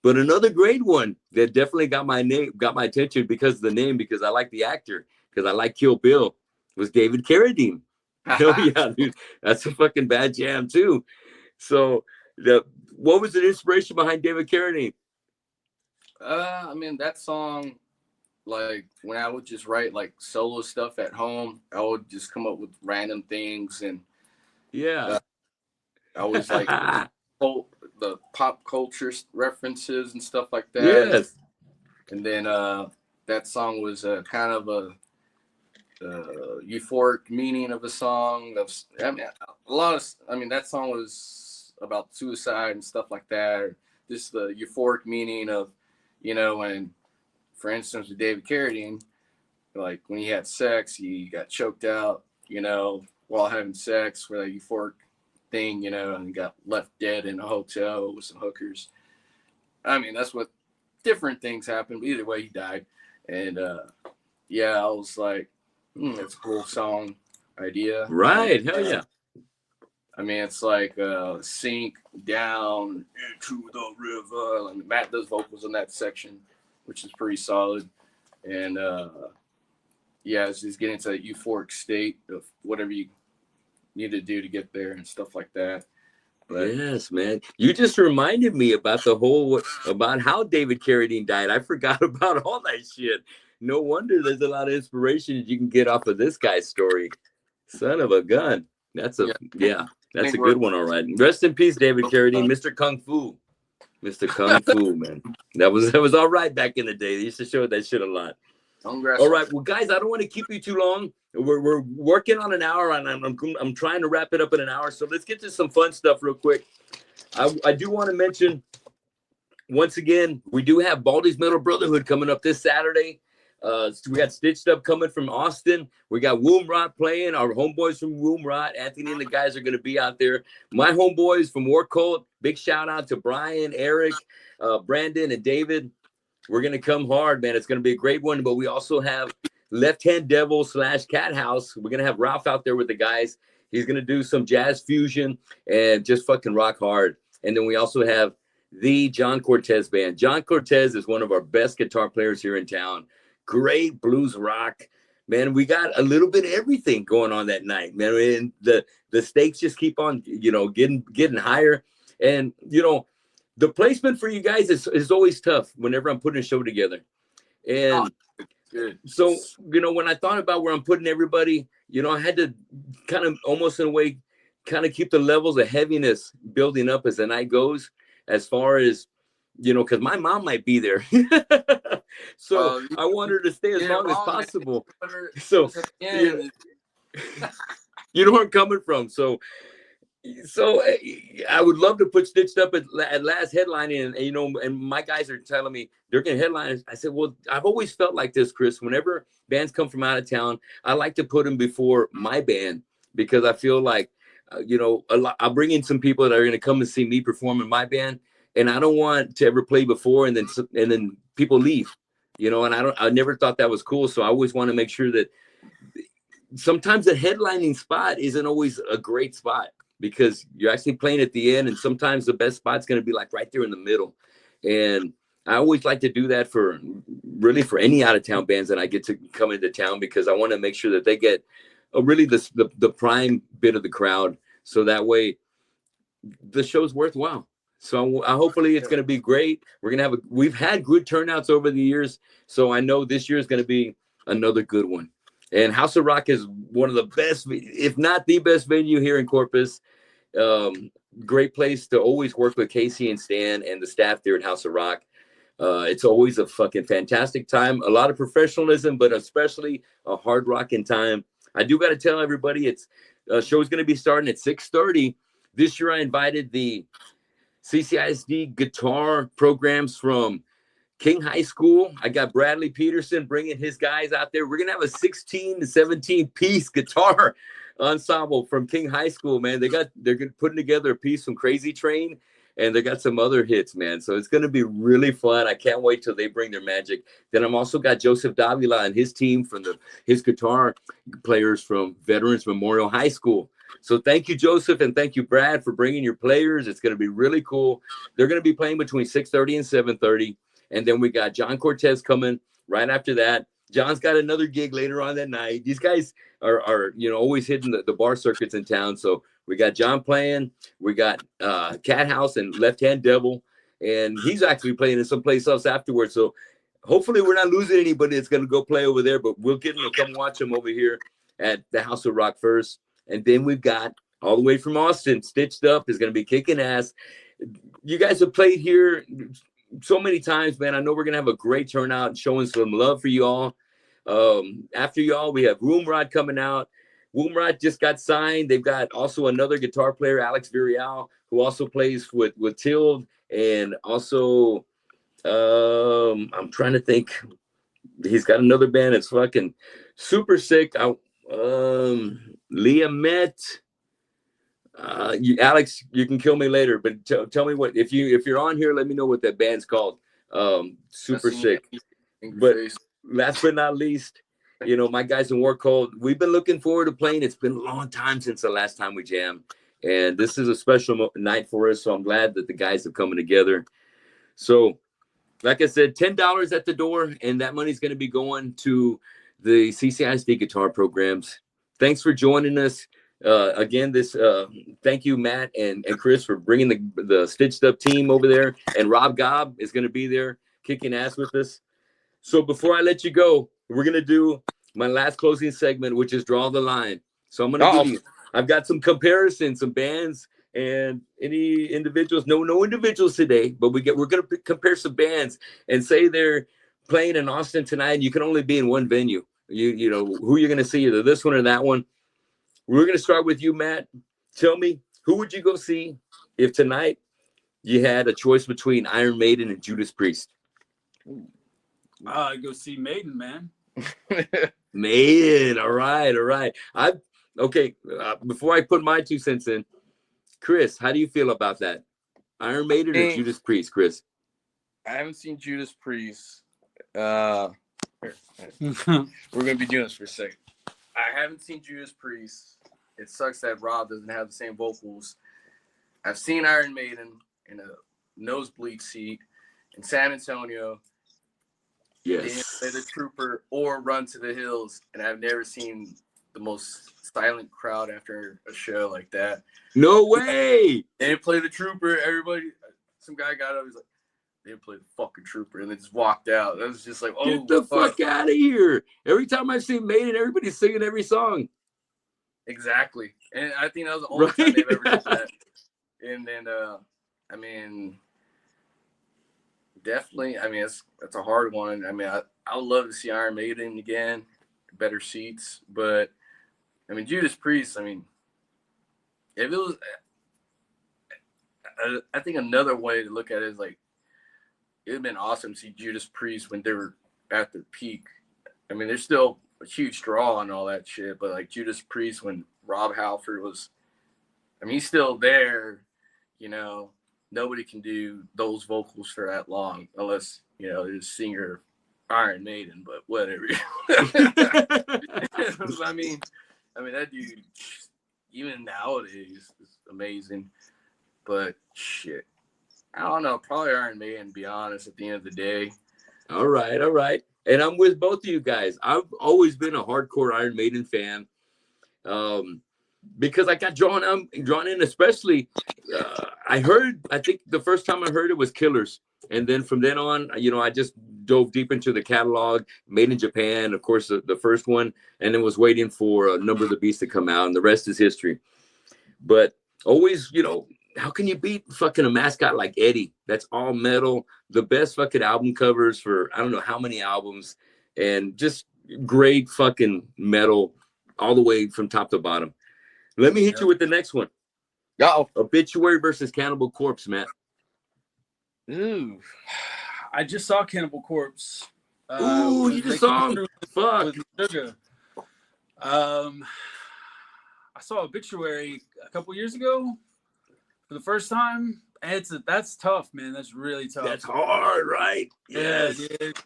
But another great one that definitely got my attention because of the name, because I like the actor, because I like Kill Bill, was David Carradine. Hell yeah, dude. That's a fucking bad jam too. So what was the inspiration behind David Carradine? I mean, that song, like when I would just write like solo stuff at home, I would just come up with random things, and I was like the pop culture references and stuff like that. Yes. And then that song was kind of a euphoric meaning of a song. That song was about suicide and stuff like that, or just the euphoric meaning of, and for instance with David Carradine, like when he had sex, he got choked out, while having sex for that euphoric thing, and got left dead in a hotel with some hookers. I mean, that's what different things happened, but either way he died. And I was like, that's a cool song idea. Right. Hell yeah. I mean, it's like sink down into the river. And Matt does vocals in that section, which is pretty solid. And it's just getting to that euphoric state of whatever you need to do to get there and stuff like that. But yes, man. You just reminded me about about how David Carradine died. I forgot about all that shit. No wonder there's a lot of inspiration you can get off of this guy's story. Son of a gun. That's a good one, all right. Rest in peace, David Carradine, Mr. Kung Fu. Mr. Kung Fu, man. That was all right back in the day. They used to show that shit a lot. Congrats. All right, well, guys, I don't want to keep you too long. We're working on an hour, and I'm trying to wrap it up in an hour. So let's get to some fun stuff real quick. I do want to mention, once again, we do have Baldys Metal Brotherhood coming up this Saturday. We got Stitched Up coming from Austin. We got Womb Rot playing. Our homeboys from Womb Rot, Anthony and the guys are going to be out there. My homeboys from War Cult, big shout out to Brian, Eric, Brandon, and David. We're going to come hard, man. It's going to be a great one. But we also have Left Hand Devil / Cat House. We're going to have Ralph out there with the guys. He's going to do some jazz fusion and just fucking rock hard. And then we also have the John Cortez Band. John Cortez is one of our best guitar players here in town. Great blues rock. Man, we got a little bit of everything going on that night, man. And the stakes just keep on, getting higher. And, the placement for you guys is always tough whenever I'm putting a show together. And so, when I thought about where I'm putting everybody, I had to kind of almost in a way, kind of keep the levels of heaviness building up as the night goes, as far as, because my mom might be there. So I want her to stay as long as possible. So, you know where I'm coming from. So, So I would love to put Stitched Up at last headlining, and you know, and my guys are telling me they're going to headline. I said, well, I've always felt like this, Chris. Whenever bands come from out of town, I like to put them before my band because I feel like, you know, I'll bring in some people that are going to come and see me perform in my band, and I don't want to ever play before and then people leave, you know. And I never thought that was cool, so I always want to make sure that sometimes the headlining spot isn't always a great spot, because you're actually playing at the end, and sometimes the best spot's going to be like right there in the middle. And I always like to do that for any out of town bands that I get to come into town, because I want to make sure that they get really the prime bit of the crowd, so that way the show's worthwhile. So hopefully it's going to be great. We've had good turnouts over the years, so I know this year is going to be another good one. And House of Rock is one of the best, if not the best venue here in Corpus. Great place to always work with Casey and Stan and the staff there at House of Rock. It's always a fucking fantastic time. A lot of professionalism, but especially a hard rocking time. I do got to tell everybody, it's show's going to be starting at 6:30. This year I invited the CCISD guitar programs from King High School. I got Bradley Peterson bringing his guys out there. We're going to have a 16 to 17 piece guitar ensemble from King High School, man. They're putting together a piece from Crazy Train, and they got some other hits, man. So it's going to be really fun. I can't wait till they bring their magic. Then I'm also got Joseph Davila and his team from his guitar players from Veterans Memorial High School. So thank you, Joseph, and thank you, Brad, for bringing your players. It's going to be really cool. They're going to be playing between 6:30 and 7:30. And then we got John Cortez coming right after that. John's got another gig later on that night. These guys are you know, always hitting the bar circuits in town. So we got John playing. We got Cat House and Left Hand Devil. And he's actually playing in someplace else afterwards. So hopefully we're not losing anybody that's going to go play over there. But we'll get them to come watch them over here at the House of Rock first. And then we've got all the way from Austin, Stitched Up is going to be kicking ass. You guys have played here so many times, man. I know we're gonna have a great turnout, showing some love for you all. After y'all, we have Woomrod coming out. Woomrod just got signed. They've got also another guitar player, Alex Virial, who also plays with Tild, and also I'm trying to think. He's got another band that's fucking super sick. Leah Met. Alex, you can kill me later, but tell me what, if you're on here, let me know what that band's called. Super sick. But last but not least, you know, my guys in War Cold, we've been looking forward to playing. It's been a long time since the last time we jammed, and this is a special night for us. So I'm glad that the guys are coming together. So, like I said, $10 at the door, and that money's going to be going to the CCISD guitar programs. Thanks for joining us. Again, thank you, Matt and Chris, for bringing the Stitched Up team over there, and Rob Gobb is going to be there kicking ass with us. So before I let you go, we're going to do my last closing segment, which is Draw the Line. So I'm going to give you, I've got some comparisons, some bands and any individuals, no individuals today, but we're going to compare some bands and say they're playing in Austin tonight, and you can only be in one venue. You know who you're going to see, either this one or that one. We're going to start with you, Matt. Tell me, who would you go see if tonight you had a choice between Iron Maiden and Judas Priest? Go see Maiden, man. Maiden, all right. Before I put my 2 cents in, Chris, how do you feel about that? Iron Maiden or Judas Priest, Chris? I haven't seen Judas Priest. We're going to be doing this for a second. I haven't seen Judas Priest. It sucks that Rob doesn't have the same vocals. I've seen Iron Maiden in a nosebleed seat in San Antonio. Yes. Play the Trooper or Run to the Hills, and I've never seen the most silent crowd after a show like that. No way. They didn't play the Trooper. Everybody, some guy got up. He's like, they didn't play the fucking Trooper, and they just walked out. That was just like, oh, get the fuck out of here. Every time I've seen Maiden, everybody's singing every song. Exactly. And I think that was the only time they've ever did that. And then, I mean, definitely, I mean, it's a hard one. I mean, I would love to see Iron Maiden again, better seats. But, I mean, Judas Priest, I mean, if it was, I think another way to look at it is like it would have been awesome to see Judas Priest when they were at their peak. I mean, they're still a huge draw and all that shit, but like Judas Priest when Rob Halford was, I mean, he's still there, you know. Nobody can do those vocals for that long unless, you know, there's a singer Iron Maiden, but whatever. I mean that dude, even nowadays, is amazing. But shit, I don't know. Probably Iron Maiden, to be honest. At the end of the day. All right. And I'm with both of you guys. I've always been a hardcore Iron Maiden fan, because I got drawn in, especially. I think the first time I heard it was Killers. And then from then on, you know, I just dove deep into the catalog, Made in Japan, of course, the first one, and then was waiting for Number of the Beast to come out, and the rest is history. But always, you know, how can you beat fucking a mascot like Eddie? That's all metal, the best fucking album covers for I don't know how many albums, and just great fucking metal all the way from top to bottom. Let me hit you with the next one. Obituary versus Cannibal Corpse, Matt. Ooh, I just saw Cannibal Corpse. Ooh, you just saw him? Fuck. I saw Obituary a couple years ago for the first time. That's tough, man. That's really tough. That's hard, right? Yes. Yeah, dude.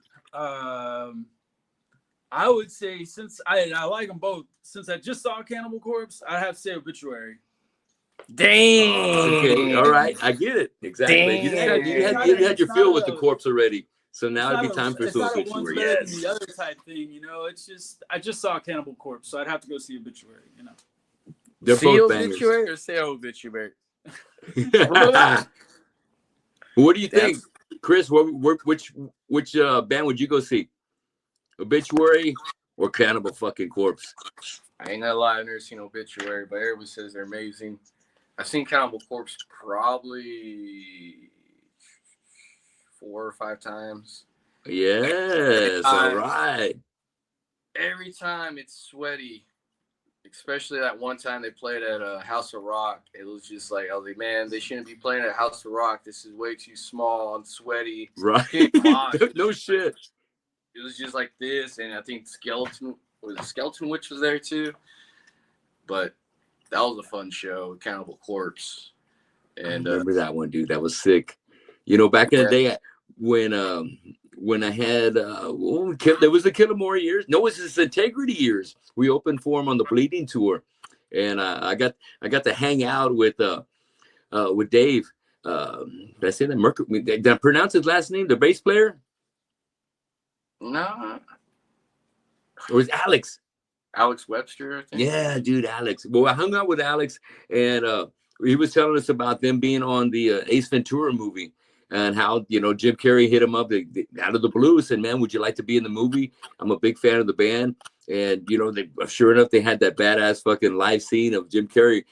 I would say since I like them both. Since I just saw Cannibal Corpse, I have to say Obituary. Dang. Okay, all right. I get it. Exactly. You had your fill with the Corpse already. So now it'd be time for some Obituary. Yes. The other type thing, you know, it's just I just saw Cannibal Corpse, so I'd have to go see Obituary, you know. They're see both Obituary or say Obituary? What do you think, Chris? Which band would you go see? Obituary or Cannibal fucking Corpse? I ain't gonna lie, I've never seen Obituary, but everyone says they're amazing. I've seen Cannibal Corpse probably 4 or 5 times. Yes, all right. Every time it's sweaty, especially that one time they played at House of Rock. It was just like, I was like, man, they shouldn't be playing at House of Rock. This is way too small and sweaty. Right. No shit. It was just like this, and I think Skeleton Witch was there too. But that was a fun show, Cannibal Corpse. And I remember that one, dude. That was sick. You know, back in the day when I had there was the Killamore years. No, it was his Integrity years. We opened for him on the Bleeding tour, and I got to hang out with Dave. Did I say that? Mercury? Did I pronounce his last name? The bass player? No. Or was Alex? Alex Webster, I think. Yeah, dude, Alex. Well, I hung out with Alex, and he was telling us about them being on the Ace Ventura movie, and how, you know, Jim Carrey hit him up out of the blue, said, man, would you like to be in the movie? I'm a big fan of the band. And, you know, sure enough, they had that badass fucking live scene of Jim Carrey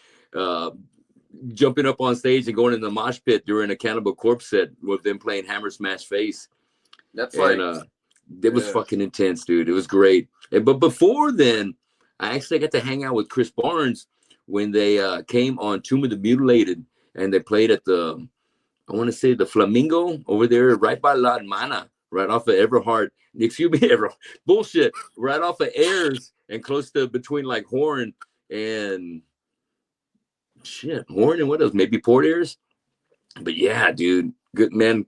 jumping up on stage and going in the mosh pit during a Cannibal Corpse set with them playing Hammer Smash Face. That's it was fucking intense, dude. It was great. But before then, I actually got to hang out with Chris Barnes when they came on Tomb of the Mutilated, and they played at I want to say the Flamingo over there, right by La Hermana, right off of Everhart. Excuse me, bullshit. Right off of Ayers and close to between like Horn and what else? Maybe Port Ayers. But yeah, dude, good man.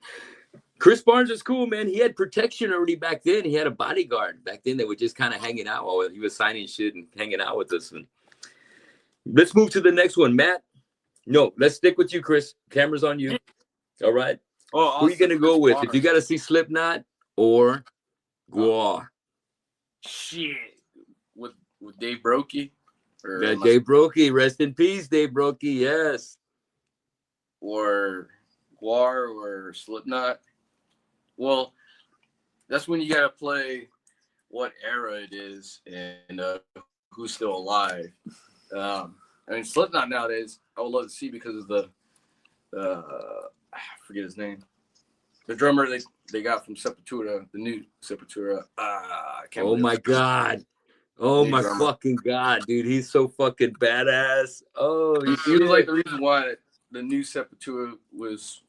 Chris Barnes is cool, man. He had protection already back then. He had a bodyguard back then that was just kind of hanging out while he was signing shit and hanging out with us. And let's move to the next one, Matt. No, let's stick with you, Chris. Camera's on you. All right. Oh, who are you gonna go with? If you gotta see Slipknot or Guar? Shit. With Dave Brokey? Dave Brokey, rest in peace, Dave Brokey. Yes. Or Guar or Slipknot. Well, that's when you gotta play what era it is and who's still alive. I mean, Slipknot nowadays, I would love to see because of the I forget his name. The drummer they got from Sepultura, the new Sepultura. Oh my god. Oh my fucking god, dude. He's so fucking badass. Oh, he was like the reason why the new Sepultura was,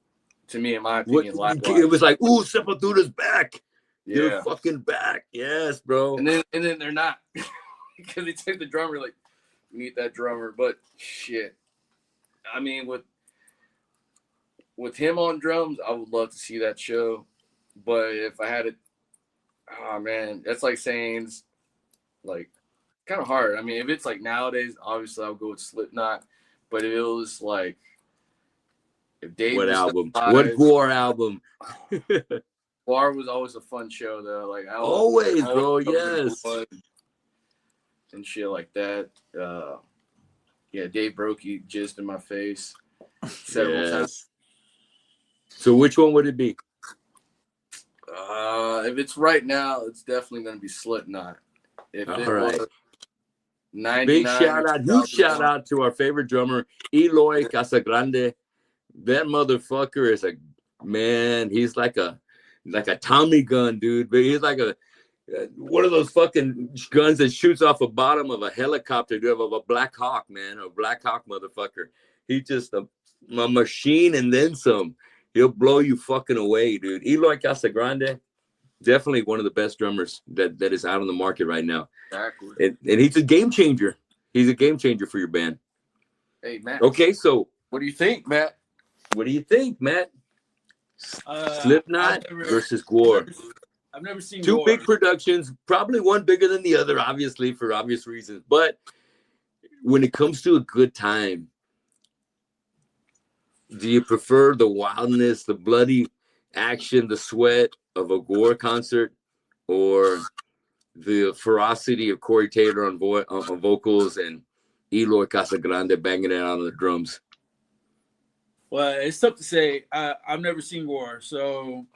to me, in my What, opinion, likewise. it was like, ooh, Sepultura's back. Yeah. You're fucking back. Yes, bro. And then they're not. Because they take the drummer, like, we need that drummer. But shit. I mean, with him on drums, I would love to see that show. But if I had it, oh man, that's like saying, like, kind of hard. I mean, if it's like nowadays, obviously I'll go with Slipknot. But if it was like, if Dave What was album? alive, What Gore album? War was always a fun show though. Like Always, bro. Yes. And shit like that. Yeah, Dave Brokey jizzed in my face several times. So which one would it be? If it's right now, it's definitely gonna be Slipknot. If All it right. was 99 Big shout out, huge shout out to our favorite drummer, Eloy Casagrande. That motherfucker is a man. He's like a Tommy gun, dude. But he's like one of those fucking guns that shoots off the bottom of a helicopter, dude, of a Black Hawk, man, a Black Hawk motherfucker. He's just a machine and then some. He'll blow you fucking away, dude. Eloy Casagrande, definitely one of the best drummers that is out on the market right now. Exactly. And he's a game changer. He's a game changer for your band. Hey, Matt. Okay, so What do you think, Matt? what do you think, Matt? Slipknot versus Gore. I've never seen Two Gore. big productions, probably one bigger than the other, obviously, for obvious reasons. But when it comes to a good time, do you prefer the wildness, the bloody action, the sweat of a Gore concert, or the ferocity of Corey Taylor on vocals and Eloy Casagrande banging it out on the drums? Well, it's tough to say. I've never seen Gore, so.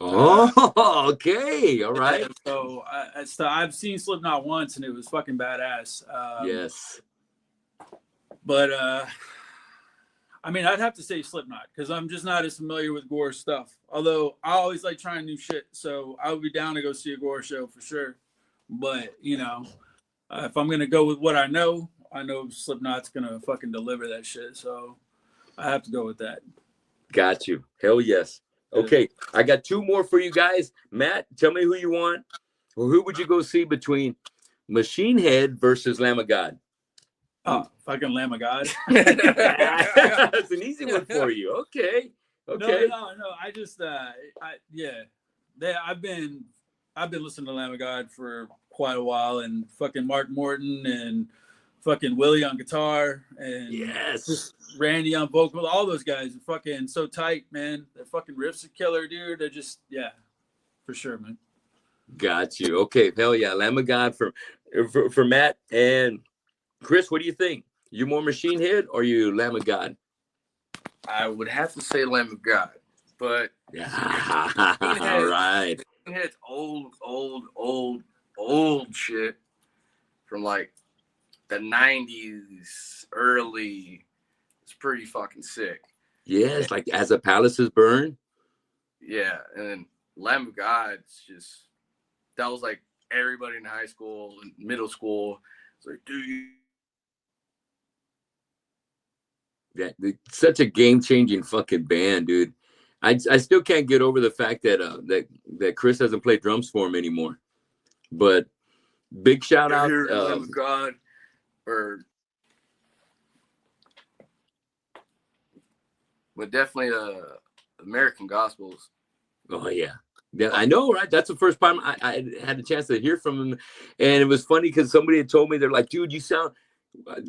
Oh, okay, all right. So I've seen Slipknot once, and it was fucking badass. Yes. But I mean, I'd have to say Slipknot because I'm just not as familiar with Gore stuff. Although I always like trying new shit, so I would be down to go see a Gore show for sure. But you know, if I'm gonna go with what I know Slipknot's gonna fucking deliver that shit. So I have to go with that. Got you. Hell yes. Okay, I got two more for you guys. Matt, tell me who you want, or who would you go see between Machine Head versus Lamb of God? Oh, fucking Lamb of God. That's an easy one for you. Okay. No. I just, I've been listening to Lamb of God for quite a while, and fucking Mark Morton and fucking Willie on guitar, and yes, Randy on vocal. All those guys are fucking so tight, man. Their fucking riffs are killer, dude. They're just, for sure, man. Got you. Okay, hell yeah, Lamb of God for Matt. And Chris, what do you think? You more Machine Head or you Lamb of God? I would have to say Lamb of God, but yeah, all right. It's old shit from like the 90s, early. It's pretty fucking sick. Yes, like As the Palaces Burn. Yeah, and then Lamb of God, that was like everybody in high school and middle school. It's like, dude. Yeah, such a game-changing fucking band, dude. I still can't get over the fact that Chris hasn't played drums for him anymore. But big shout out, Lamb of God, but definitely American Gospels. Oh yeah, I know, right? That's the first time I had a chance to hear from him, and it was funny because somebody had told me, they're like, dude, you sound.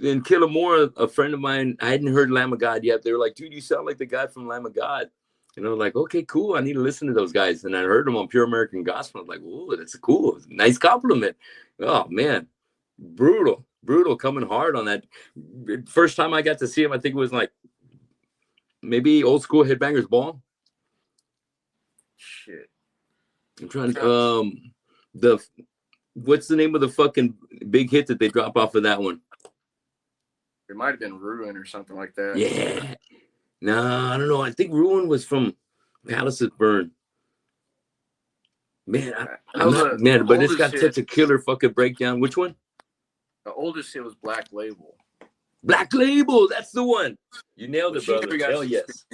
In Killamore, a friend of mine, I hadn't heard Lamb of God yet. They were like, dude, you sound like the guy from Lamb of God. And I was like, okay, cool. I need to listen to those guys. And I heard them on Pure American Gospel. I was like, whoa, that's cool. Nice compliment. Oh, man. Brutal coming hard on that. First time I got to see him, I think it was like maybe Old School Headbangers Ball. Shit. I'm trying to, what's the name of the fucking big hit that they drop off of that one? It might have been Ruin or something like that. Yeah. No, I don't know. I think Ruin was from Palaces Burn. Man, but it's got such a killer fucking breakdown. Which one? The oldest hit was Black Label. Black Label, that's the one. You nailed it, She never brother. got Hell to yes.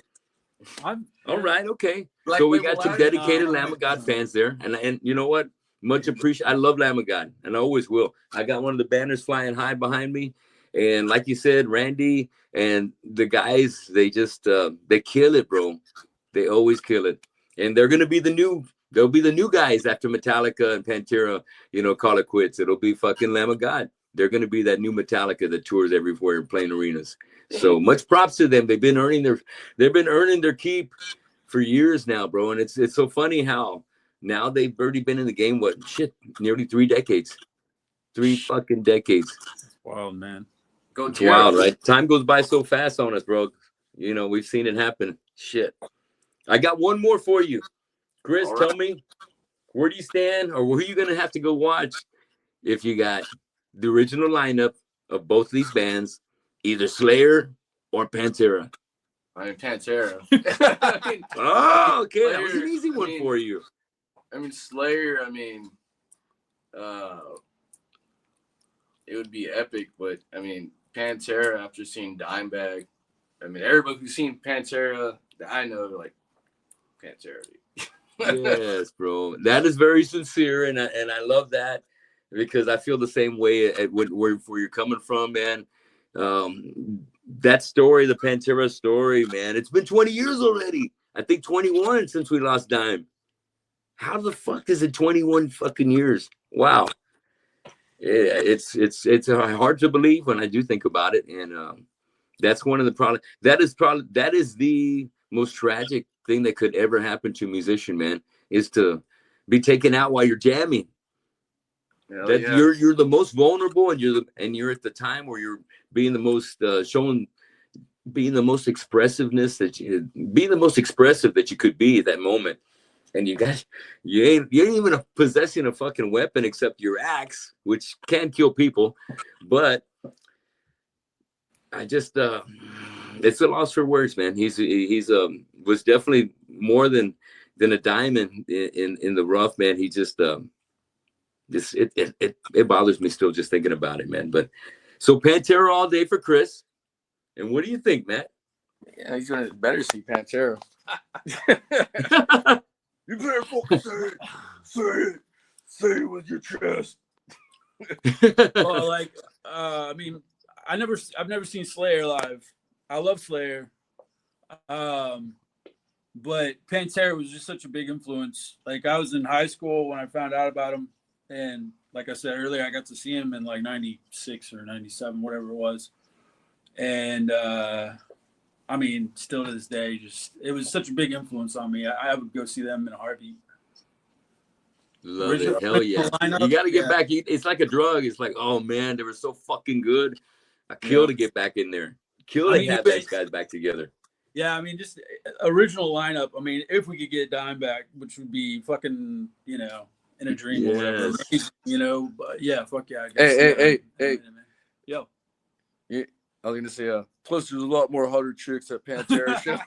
All right, okay. Black So we Label got some Live? dedicated No. Lamb of God fans there, and you know what? Much appreciate. I love Lamb of God, and I always will. I got one of the banners flying high behind me, and like you said, Randy and the guys, they just they kill it, bro. They always kill it, and they're gonna be the new. They'll be the new guys after Metallica and Pantera, you know, call it quits. It'll be fucking Lamb of God. They're gonna be that new Metallica that tours everywhere and playing arenas. So much props to them. They've been earning their keep for years now, bro. And it's so funny how now they've already been in the game, nearly 3 decades. 3 fucking decades. Wild, man. Go It's Tierra. wild, right? Time goes by so fast on us, bro. You know, we've seen it happen. Shit. I got one more for you. Chris, All right. tell me, where do you stand, or who are you gonna have to go watch if you got the original lineup of both these bands, either Slayer or Pantera? I mean, Pantera. Oh, okay. That was an Slayer, easy one for you. I mean, Slayer, it would be epic, but I mean, Pantera, after seeing Dimebag, I mean, everybody who's seen Pantera that I know, like, Pantera. Yes, bro. That is very sincere, and I love that because I feel the same way at where you're coming from, man. That story, the Pantera story, man. It's been 20 years already. I think 21 since we lost Dime. How the fuck is it 21 fucking years? Wow. Yeah, it's hard to believe when I do think about it, and that's one of the problems. That is the most tragic thing that could ever happen to a musician, man, is to be taken out while you're jamming. That yeah. you're the most vulnerable, and you're at the time where you're being the most being the most expressive that you could be at that moment. And you ain't even possessing a fucking weapon except your axe, which can kill people. But I just it's a loss for words, man. He's was definitely more than a diamond in the rough, man. He just it bothers me still just thinking about it, man. But so Pantera all day for Chris. And what do you think, Matt? Yeah, he's gonna better see Pantera. You better fucking say it with your chest. Well, like, I mean, I've never seen Slayer live. I love Slayer, but Pantera was just such a big influence. Like, I was in high school when I found out about him, and like I said earlier, I got to see him in like '96 or '97, whatever it was. And I mean, still to this day, it was such a big influence on me. I would go see them in a heartbeat. Love it. Hell yeah. You got to get back. It's like a drug. It's like, oh man, they were so fucking good. I kill to get back in there. Kill to have those guys back together. Yeah, I mean, just original lineup. I mean, if we could get Dime back, which would be fucking, in a dream or whatever. But yeah, fuck yeah. Hey. Yo. Yeah, I was gonna say, plus there's a lot more hotter chicks at Pantera shows.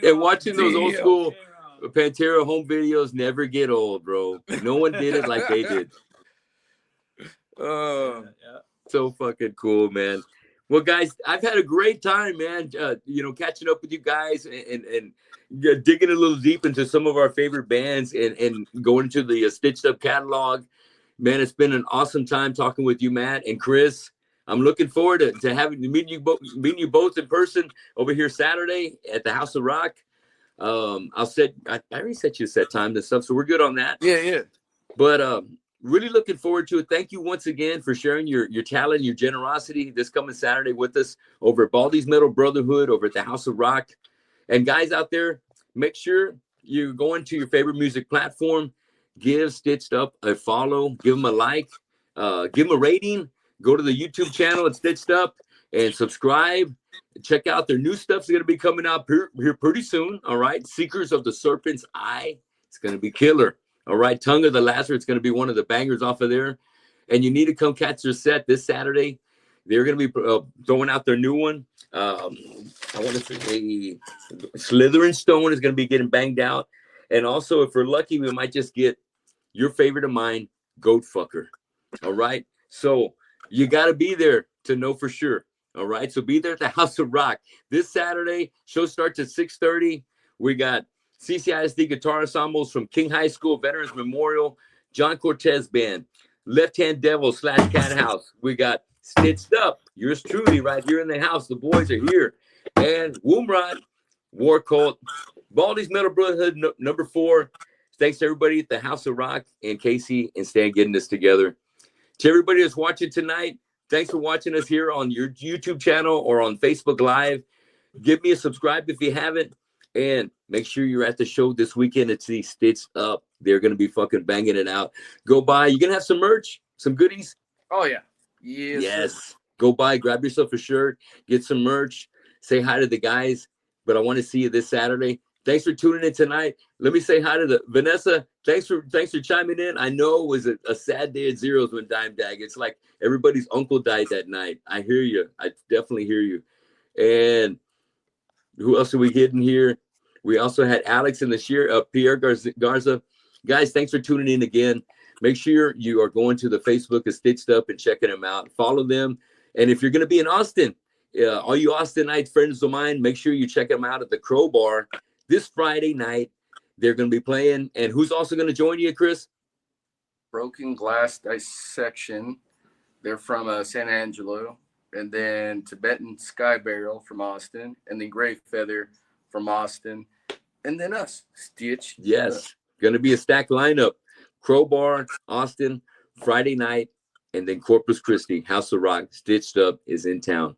And watching those old school Pantera home videos never get old, bro. No one did it like they did. So fucking cool, man. Well, guys, I've had a great time, man. Catching up with you guys and digging a little deep into some of our favorite bands and going into the Stitched Up catalog. Man, it's been an awesome time talking with you, Matt and Chris. I'm looking forward to meeting you both in person over here Saturday at the House of Rock. I already set you a set time and stuff, so we're good on that. Yeah. But really looking forward to it. Thank you once again for sharing your talent, your generosity this coming Saturday with us over at Baldys Metal Brotherhood over at the House of Rock. And guys out there, make sure you go into your favorite music platform. Give Stitched Up a follow, give them a like, give them a rating, go to the YouTube channel at Stitched Up and subscribe. Check out their new stuff's going to be coming out here pretty soon. All right. Seekers of the Serpent's Eye. It's going to be killer. All right. Tongue of the Lazarus. It's going to be one of the bangers off of there. And you need to come catch their set this Saturday. They're going to be throwing out their new one. I want to say Slither and Stone is going to be getting banged out. And also, if we're lucky, we might just get your favorite of mine, Goat Fucker. All right. So you got to be there to know for sure. All right. So be there at the House of Rock this Saturday. Show starts at 6:30. We got CCISD guitar ensembles from King High School, Veterans Memorial, John Cortez Band, Left Hand Devil / Cat House. We got Stitched Up, yours truly, right here in the house. The boys are here. And Woomrod, War Cult, Baldys Metal Brotherhood number 4. Thanks to everybody at the House of Rock and Casey and Stan getting this together. To everybody that's watching tonight, thanks for watching us here on your YouTube channel or on Facebook Live. Give me a subscribe if you haven't. And make sure you're at the show this weekend at see Stitched Up. They're going to be fucking banging it out. Go by. You're going to have some merch, some goodies? Oh, yeah. Yes. Go by, grab yourself a shirt, get some merch, say hi to the guys. But I want to see you this Saturday. Thanks for tuning in tonight. Let me say hi to Vanessa. Thanks for chiming in. I know it was a sad day at Zeros when Dime Dag. It's like everybody's uncle died that night. I hear you. I definitely hear you. And who else are we getting here? We also had Alex and Pierre Garza. Guys, thanks for tuning in again. Make sure you are going to the Facebook of Stitched Up and checking them out. Follow them. And if you're going to be in Austin, all you Austinites, friends of mine, make sure you check them out at the Crowbar this Friday night. They're going to be playing. And who's also going to join you, Chris? Broken Glass Dissection. They're from San Angelo. And then Tibetan Sky Barrel from Austin. And then Gray Feather from Austin. And then us, Stitched. Yes. Going to be a stacked lineup. Crowbar, Austin, Friday night. And then Corpus Christi, House of Rock, Stitched Up is in town.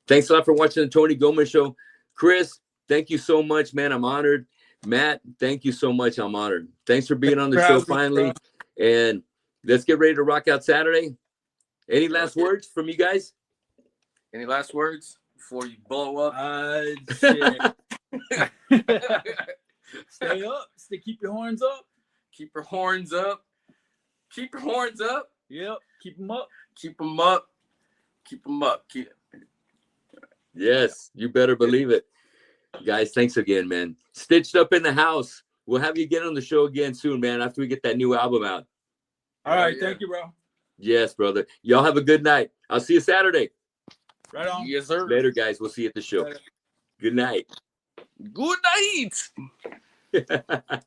Thanks a lot for watching the Tony Gomez Show. Chris, thank you so much, man. I'm honored. Matt, thank you so much. I'm honored. Thanks for being on the show finally. And let's get ready to rock out Saturday. Any last words from you guys? Any last words before you blow up? Shit. Stay up. Keep your horns up. Keep your horns up. Keep your horns up. Yep. Keep them up. Keep them up. Keep them up. Yes, you better believe it. Guys, thanks again, man. Stitched Up in the house. We'll have you get on the show again soon, man, after we get that new album out. All right. Thank you, bro. Yes, brother. Y'all have a good night. I'll see you Saturday. Right on. Yes, sir. Later, guys. We'll see you at the show. Later. Good night. Good night.